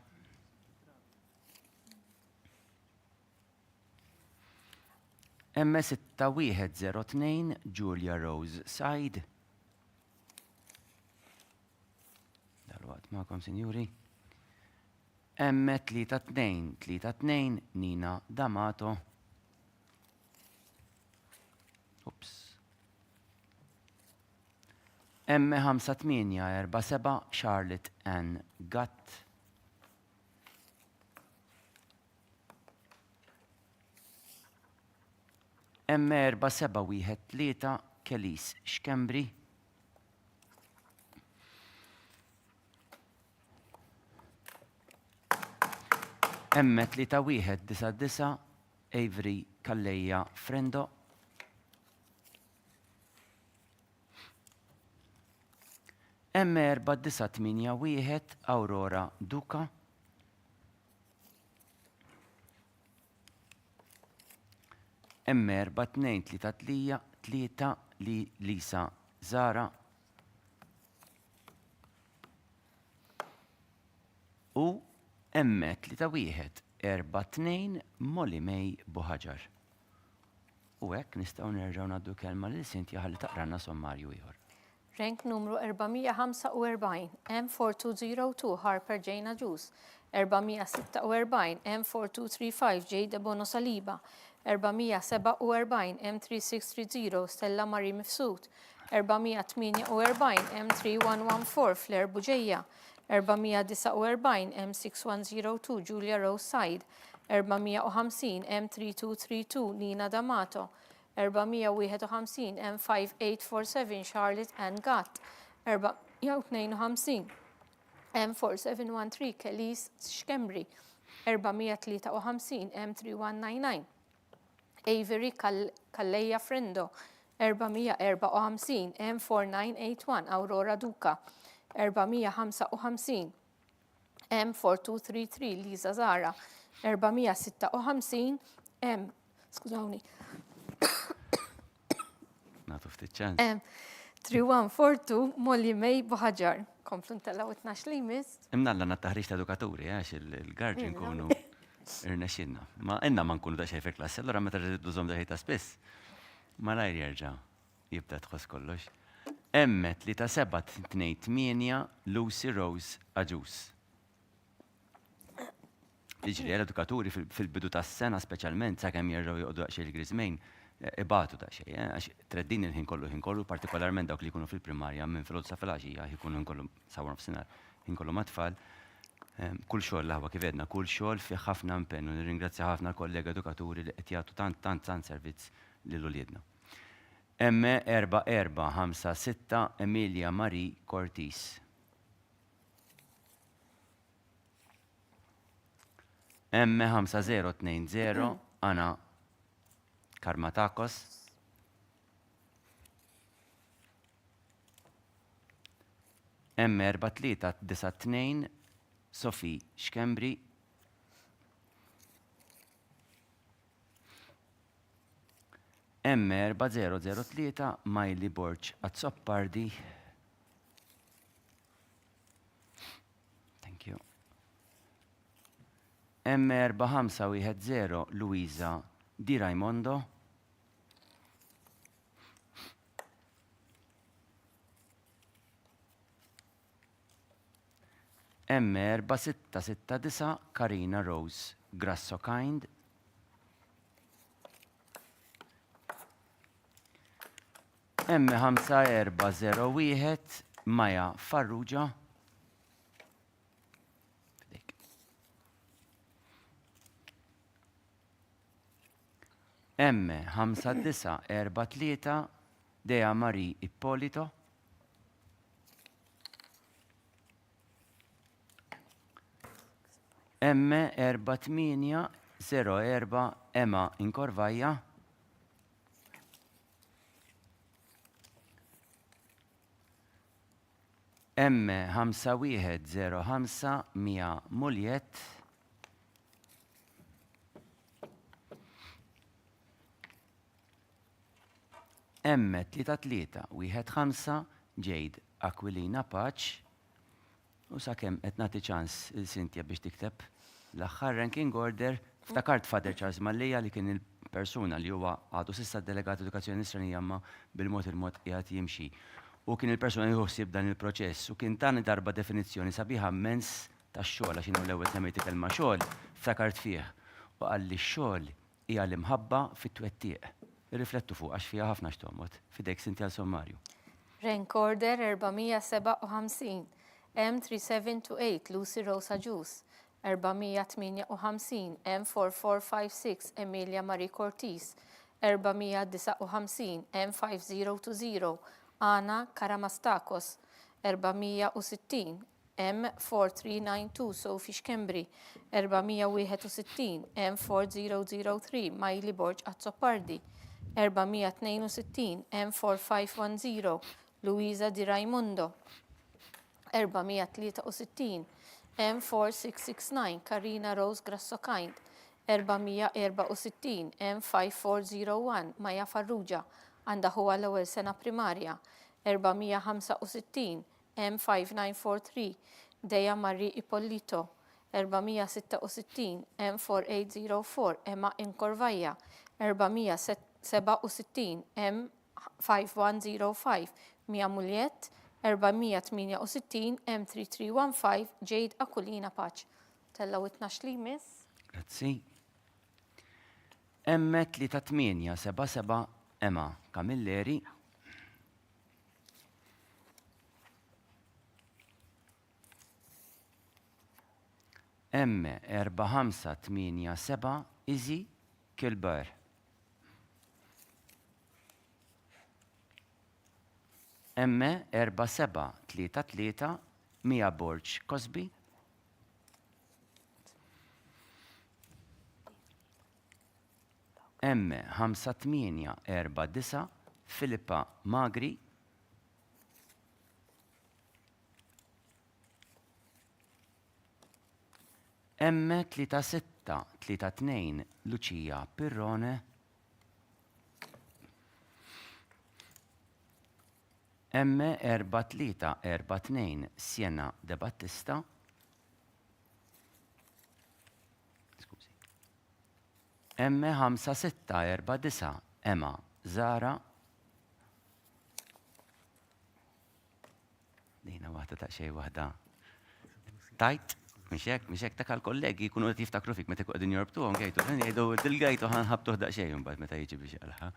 [SPEAKER 1] M6102 Julia Rose Said. Dal-waqt ma'kom, sinjuri. M3232 Nina D'Amato. Ups. M5847 Charlotte Ann Gatt. M4713 Kelis Xkembri. M3199 Avery Kalleja Frendo. M4981 Aurora Duca. M4233 Lisa Zara. U M3142 Molly May Buħaġar. U hekk nistgħu nerġgħu ngħaddu kelma lil Sintja ħalli taqrana sommarju ieħor.
[SPEAKER 2] Rank numru 445, M4202 Harper Jane Aġus, 446 M4235 Jade Bono Saliba, 447 M3630 Stella Marie Mifsud, 448 M3114 Flair Buġeja, 449 M6102 Julia Rose Said, 450 M3232 Nina D'Amato, 451 M5847 Charlotte Ann Gatt, 452 M4713 Kelis Xkembri, 453 M3199 Avery Kalleja Frendo, 454 M4981 Aurora Duca, 455 M4233 Lisa Zara, 456 skużawni.
[SPEAKER 1] Nagħtu ftit ċans.
[SPEAKER 2] 3142 Molly May Buħaġar. Komplu ntellaw 12 li jmiss.
[SPEAKER 1] Imnalla na taħriġ ta' edukaturi, għax il-garġin kunu irnexxinna. Ma inna ma nkunu daċħaj fi klassi, allora meta rridu żomm daċħaj ta' spiss. Ma lajr jerġa' jibda tħoss kollox. Emmet li ta' 7-2-8 Lucy Rose Aġus. Iġri, l-edukaturi fil-bidu ta' s-sena speċjalment sakemm jerġgħu joqogħdu daqsxejn il-grizmejn, ibatu daqsxejn, għax treddin il-ħin kollu, partikolarment dawk li jkunu fil-primarja minn fil-għodu sa fil-għaxija, jkunu ħin kollu sawra f'sinar, ħin kollu mat-tfal. Kull xogħol laħwa kif edna, kull xogħol fi ħafna impenn u nirringrazzja ħafna l-kollega edukaturi li qed jagħtu tant servizz lil uliedna. Emme 4456 Emilia Marie Cortis. Emme 5020 Anna Karmatakos. Emme 4392 Sofi Xkembri. Emme 4003 Majli Borċ Azzoppardi. Thank you. Emme 4510 Luisa Di Raimondo. Emme 4669 Karina Rose Grassokind. Emme 5401 Maja Farrugia. Emme 5943 Dea Marie Ippolito. Emme 4804 Emma Inkorvajja. Emme 5105 Mia Muljet. Emme 3315 Jade Aquilina Paċ. U sakemm qed nagħti ċans il-Sintja biex tikteb l-aħħar ranking order, ftakart Father Charles Mallija li kien il-persuna li huwa għadu s'issa delegat edukazzjoni nisranija ma bil-mod il-mod qiegħed jimxi. U kien il-persuna li jħossib dan il-proċess u kien tani darba definizzjoni sabiħa mens tax-xogħol għax inhu l-ewwel semmejt kelma xogħol, ftakart fih u qal li x-xogħol hija l-imħabba fit-twettieq. Irriflettu fuq għax fiha ħafna x'tomod. Fidejk Sintja l-sommarju.
[SPEAKER 2] Rank order 457 M3728 Lucy Rose Aġus. 458 M4456 Emilia Marie Cortis. 459 M5020 Anna Karamastakos. 460 M4392 Sophie Xkembri. 461 M4003 Majli Borġ Azzoppardi. 462 M4510 Luisa Di Raimundo. 463 M4669 Karina Rose Grassokind. 464 M5401 Maja Farrugia għandha huwa l-ewwel sena primarja. 465 M5943 Dea Marie Ippolito. 466 M4804 Emma Inkorvajja. 467 M5105 Mia Muljet. 468 M3315 Jade Aquilina Paċ. Tellaw 12 li miss.
[SPEAKER 1] Grazzi. Emme 3877 Emma Camilleri. Emme 4587 Izzy Kilber. Emme 4733 Mia Borċ Cosby. Emme 5849 Filippa Magri. Emme 3632 Lucia Pirrone. M4342 Siena De Battista. Skużi. M5649 Emma Zara. Dina waħda ta' xej waħda. Tajt, miexek ta' kal-kollegi kunu għet jiftakru fik meta għedin jorbtu għom għajtu, għajdu dil-għajtu ħanħabtuħ da' xej mbagħad meta jiġi biex għalħa.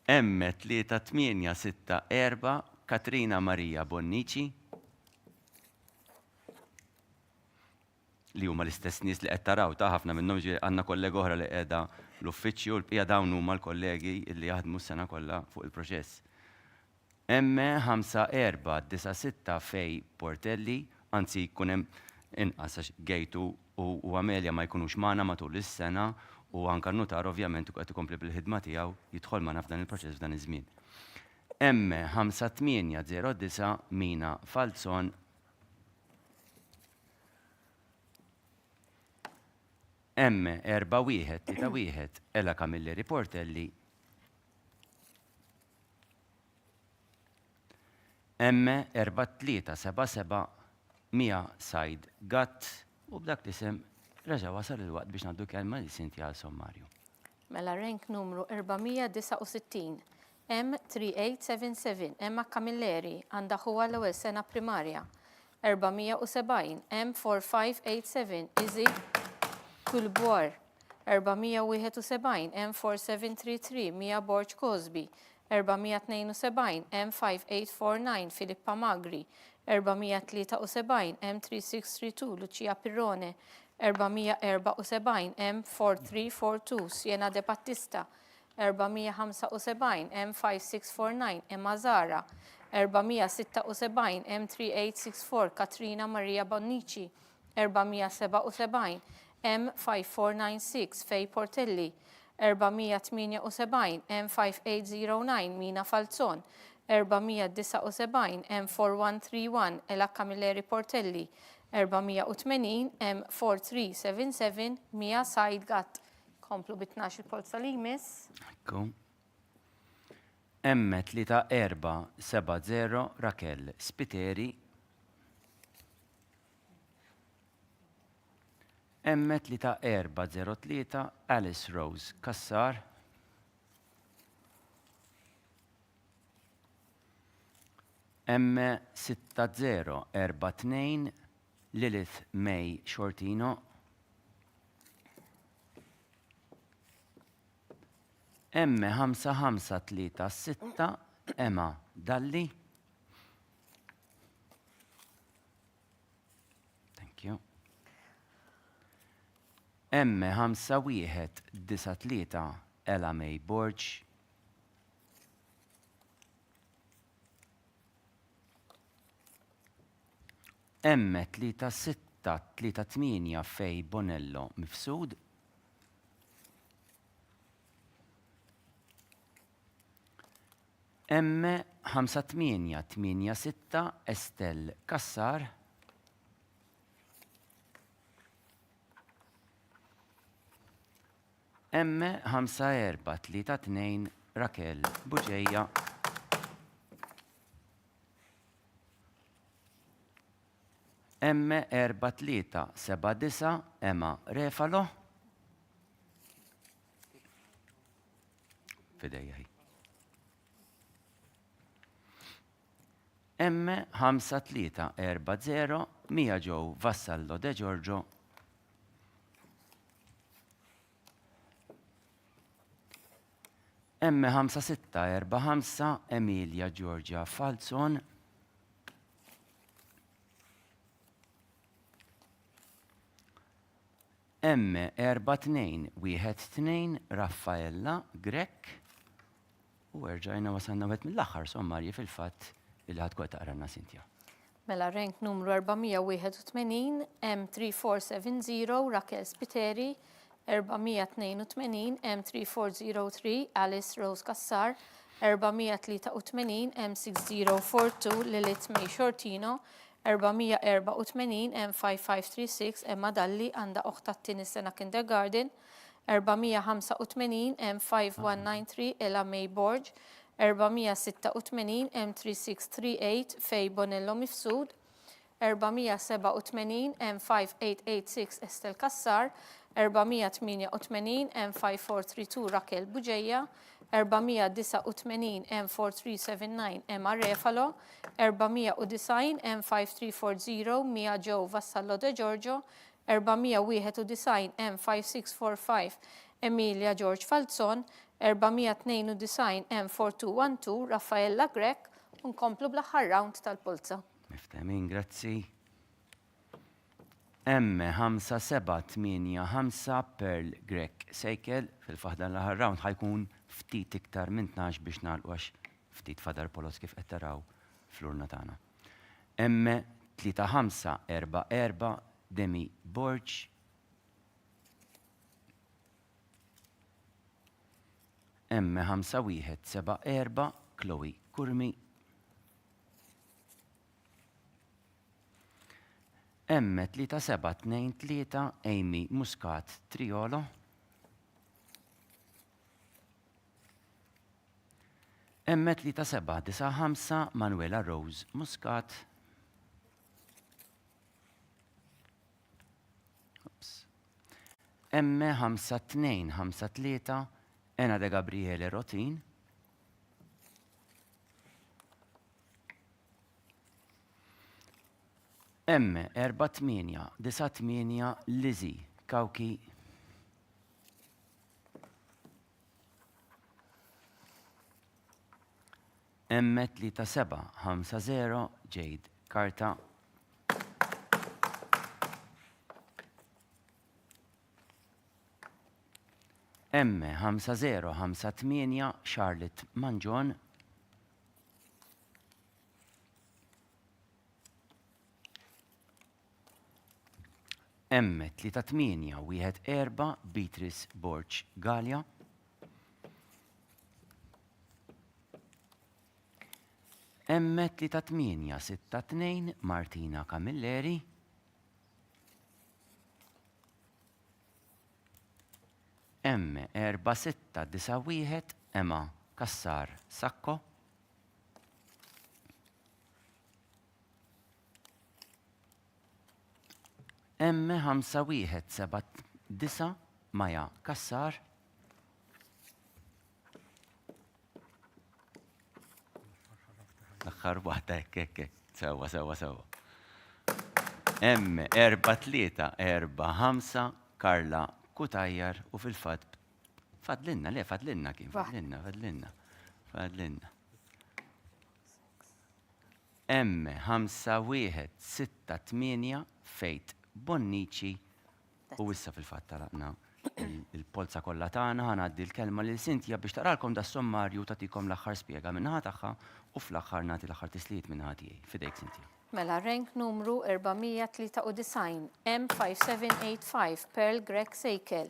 [SPEAKER 1] M3864 Katrina Maria Bonnici. Li huma l-istess nies li qed taraw ta' ħafna minnhom għandna kollega oħra li qiegħda l-uffiċċju u l-bqija dawn huma l-kollegi li jaħdmu s-sena kollha fuq il-proċess. M5496 Fej Portelli, anzi jkun hemm inqas għax Gejtu u Amelia ma jkunux magħna matul is-sena u anke n-notar ovvjament qed ikompli bil-ħidma tiegħu jidħol magħna f'dan il-proċess f'dan iż-żmien. M5809 Mina Falzon. M4131 Ela Camilleri Portelli. M4377 Mia Said Gatt u b'dak l-isem reġa' wasal il-waqt biex naddu kelma li sinti għal sommarju.
[SPEAKER 2] Mela rank numru 469 M3877 Emma Camilleri għandha huwa l-ewwel sena primarja. 470 M4587 Izzy Kulbwar. 471 M4733 Mia Borg Cosby. 472 M5849 Filippa Magri. 473 M3632 Lucia Pirrone. 474 M4342 Siena De Battista. 475 M5649 Emma Zara. 476 M3864 Katrina Maria Bonnici. 477 M5496 Fej Portelli. 478 M5809 Mina Falzon. 479 M4131 Ela Camilleri Portelli. 480 M4377 Mia Said Gatt. Komplu bit-12 il-polza li jmiss.
[SPEAKER 1] M3470 Raquel Spiteri. M3403 Alice Rose Kassar. M6042 Lilith May Shortino. M5536 Emma Dalli. Thank you. M5193 Ella May Borg. M3638 Fej Bonello Mifsud. M5886 Estel Kassar. M5432 Raquel Buġeja. M4379 Emma Refalo. Fidejja hi. M5340 Mia Jo Vassallo De Giorgio. M5645 Emilia Giorgia Falzon. M4212 Raffaella Grek. U erġajna wasanna wet mill-aħħar sommarji fil-fatt illi ħadku taqranna Sintja.
[SPEAKER 2] Mela rank numru 481 M3470 Raquel Spiteri. 482 M3403 Alice Rose Kassar. 483 M6042 Lilith May Shortino. 484 M5536 Emma Dalli għandha oħta t-tieni sena kindergarten. 485 M5193 Ella May Borg. 486 M3638 Fej Bonello Mifsud, 487 M5886 Estel Kassar, 488 M5432 Raquel Buġeja, 489 M4379 Emma Refalo, 490 M5340 Mia Jo Vassallo de Giorgio, 491 M5645 Emilia George Falzon, 492 M4212 Raffaella Grek, unkomplu bl-aħħar round tal-pulza.
[SPEAKER 1] Miftemin, grazzi. M5785 Pearl Grek Sejkel fil-faħda l-aħħar round ħajkun ftit iktar minn 12 biex nagħlqu għax ftit fadar polos kif qed taraw fl-urna tagħna. M3544 Demi Borg, M5174 Chloe Kurmi, M3723 Amy Muscat Triolo, M3795 Manuela Rose Muscat, M5253 Ena de Gabriele Rotin, M4898 Lizzie Kawki, M3750 Jade Karta, M5058 Charlotte Manjon, M3814 Beatrice Borch Gallia, M3862 Martina Camilleri, M4691 Emma Kassar Sakko, M5179 Maja Kassar, l-aħħar waħda hekk sewa. M4345 Karla Kutajjar u fil-fatt fadlinna kien fadlinna. M5168 Fejt Bonnici u issa fil-fatt talaqna il-polza kollha tagħna ħanaddi l-kelma lil Sintja biex taqralkom da sommarju tagħtikom l-aħħar spjega minnaħa tagħha u fl-aħħar nagħti l-aħħar tisliet minnaħa tiegħi. Fidejk Sintja.
[SPEAKER 2] Mela rank numru 493 M5785 Pearl Grek Sejkel,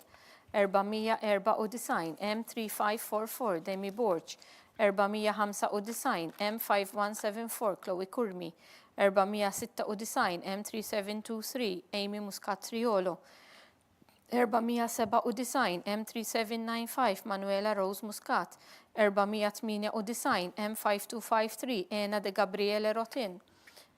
[SPEAKER 2] 494 M3544 Demi Borch, 495 M5174 Chloe Kurmi, 496 M3723 Amy Muscat Triolo, 497 M3795 Manuela Rose Muscat, 498 M5253 Ena de Gabriele Rotin,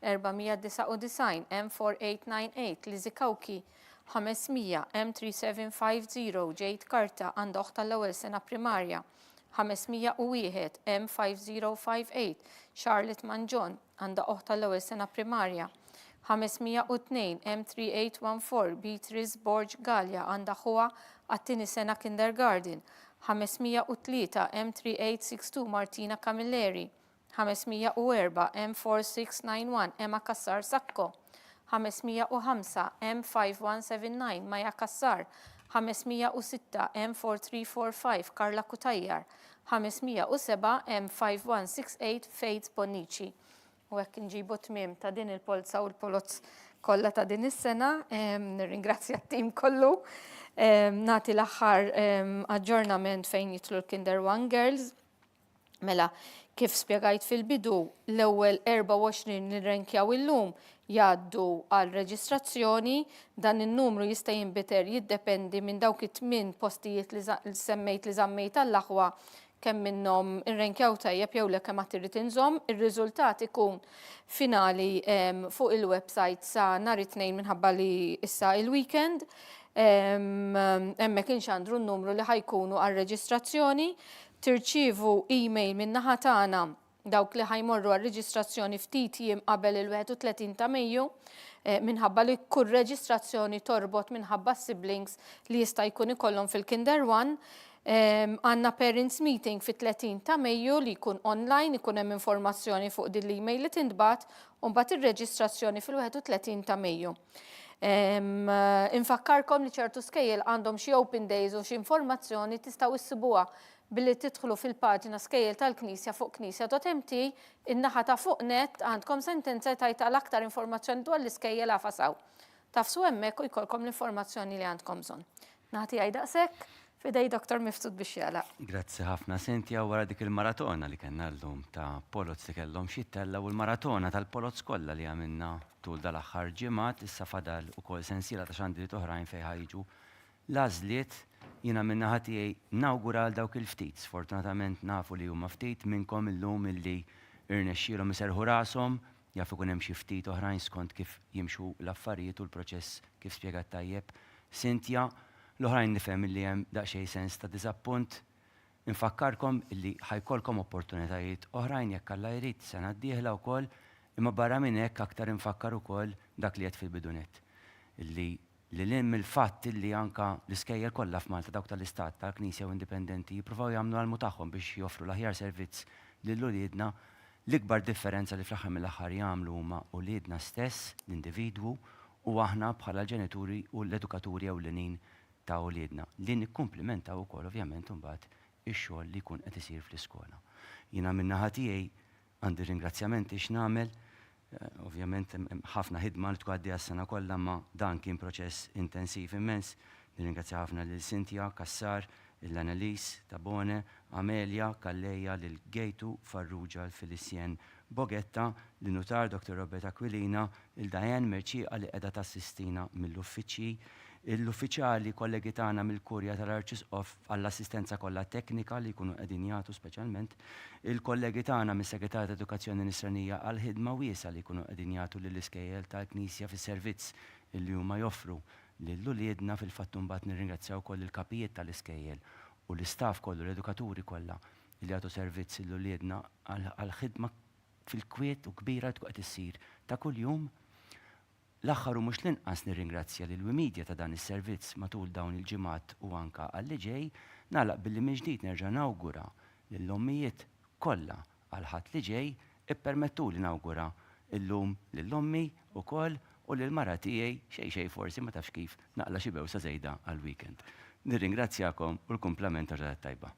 [SPEAKER 2] 499 M4898 Lizzie Kawki, 500 M3750 Jade Karta għandha oħta l-ewwel sena primarja, 501 M5058 Charlotte Manjon għandha oħta l-ewwel sena primarja, 502 M3814 Beatrice Borg Gallia għandha ħuha għat-tieni sena kindergarten, 503 M3862 Martina Camilleri, 504 M4691 Emma Kassar Sakko, 505 M5179 Maja Kassar, 506 M4345 Karla Kutajjar, 507 M5168 Fejt Bonnici. U hekk inġibu tmiem ta' din il-polza u l-polozz kollha ta' din is-sena, nirringrazzja t-tim kollu. Nagħti l-aħħar aġġornament fejn jitlu l-Kinder One Girls. Mela, kif spjegajt fil-bidu, l-ewwel 24 nirrenkjaw illum jgħaddu għal reġistrazzjoni, dan in-numru jista' jinbiter jiddependi minn dawk it-8 postijiet li semmejt li żammejt tal-aħwa kemm minnhom irrenkjaw tajjeb jew le kemm trid inżomm, ir-riżultat ikun finali fuq il-website sa nhar it-tnejn minħabba li issa il-weekend. Hemmhekk inxandru n-numru li ħajkunu għar-reġistrazzjoni, tirċievu email min-naħa tagħna dawk li ħajmorru għal-reġistrazzjoni ftit jiem qabel il-31 ta' Mejju, minħabba li kull reġistrazzjoni torbot minħabba siblings li jista' jkun ikollhom fil-Kinder 1. Għandna parents meeting fit-30 ta' Mejju li jkun online, ikun hemm informazzjoni fuq din l-email li tintbagħat u mbagħad ir-reġistrazzjoni fil-31 ta' Mejju. Infakkarkom li ċertu skejjel għandhom xi open days u xi informazzjoni tistgħu issibuha billi tidħlu fil-paġina skejjel tal-Knisja fuq knisja.mt, in-naħa ta' fuq net għandkom sentenza tajta l-aktar informazzjoni dwar l-iskejjel għafasaw. Tafsu hemmhekk u jkollkom l-informazzjoni li għandkom bżonn. Nagħti daqshekk fidej Dr. Mifsud biex jalaq.
[SPEAKER 1] Grazzi ħafna Sintja wara dik il-maratona li kellna llum ta' polots li kellhom xittella u l-maratona tal-polots kollha li għamilna tul dal-aħħar ġimgħat issa fadal ukoll sensiela ta' xandiriet oħrajn fejn ħajġu l-għażliet. Jiena min naħa tiegħi nawgura għal dawk il-ftit. Sfortunatament nafu li huma ftit minnkom illum illi irnexxielhom iserħu rashom, jafu ikun hemm xi ftit oħrajn skont kif jimxu l-affarijiet u l-proċess kif spjegat tajjeb Sintja. L-oħrajn nifhem illi hemm daqsxejn sens ta' diżappunt. Infakkarkom illi ħajkolkom opportunitajiet oħrajn jekk Alla jrid sena d-dieħla wkoll, imma barra minn hekk aktar infakkar ukoll dak li qed fil-bidunet. Illi l-lim il-fatt illi anka l-iskejjel kollha f'Malta dawk tal-Istat tal-Knisja u Indipendenti jippruvaw jagħmlu għalmu tagħhom biex joffru l-aħjar servizz lill-uliedna. L-ikbar differenza li fl-aħħar mill-aħħar jagħmlu huma uliedna stess, l-individwu, u aħna bħala l-ġenituri u l-edukaturi ewlenin ta' uliedna li nikkumplimentaw ukoll ovvjament imbagħad ix-xogħol li jkun qed isir fl-iskola. Jiena min-naħa tiegħi għandi ringrazzjamenti x'nagħmel. Ovvjament ħafna ħidma li tgħaddi għas-sena kollha, ma dan kien proċess intensiv immens. Nirringrazzja ħafna lil Sintja, Kassar, l-Annelies, Tabone, Amelia, Kalleja, lil Gejtu, Farrugia, l-Felicien Bogetta, l-Nutar Dr. Robert Aquilina, il-Dajan Merċiqa li qiegħda tassistina mill-uffiċċji, l-uffiċjali kollegi tagħna mill-Kurja tal-Arċisqof għall-assistenza kollha teknika li jkunu qegħdin jagħtu speċjalment, il-kollegi tagħna mis-Segretarja ta' Edukazzjoni Nisranija għal ħidma wiesa li jkunu qegħdin jagħtu lill-iskejjel tal-Knisja fis-servizz li huma joffru lill-uliedna. Fil-fatt imbagħad nirringrazzjaw ukoll il-kapijiet tal-iskejjel u l-istaff kollu l-edukaturi kollha li jagħtu servizz lill-uliedna għal ħidma fil-kwiet u kbira tkun qed issir ta' kuljum. L-aħħar u mhux l-inqas nirringrazzja lil Wimidja ta' dan is-servizz matul dawn il-ġimgħat u anke għalli ġej, nagħlaq billi minn ġdid nerġa' nawgura lill-ommijiet kollha għal ħadd li ġej, ippermettuli nawgura illum lill-ommi wkoll u lill-mara tiegħi xejn forsi ma tafx kif naqla xi bewsa żejda għall-weekend. Nirringrazzjakom u l-kumplament ġradat tajba.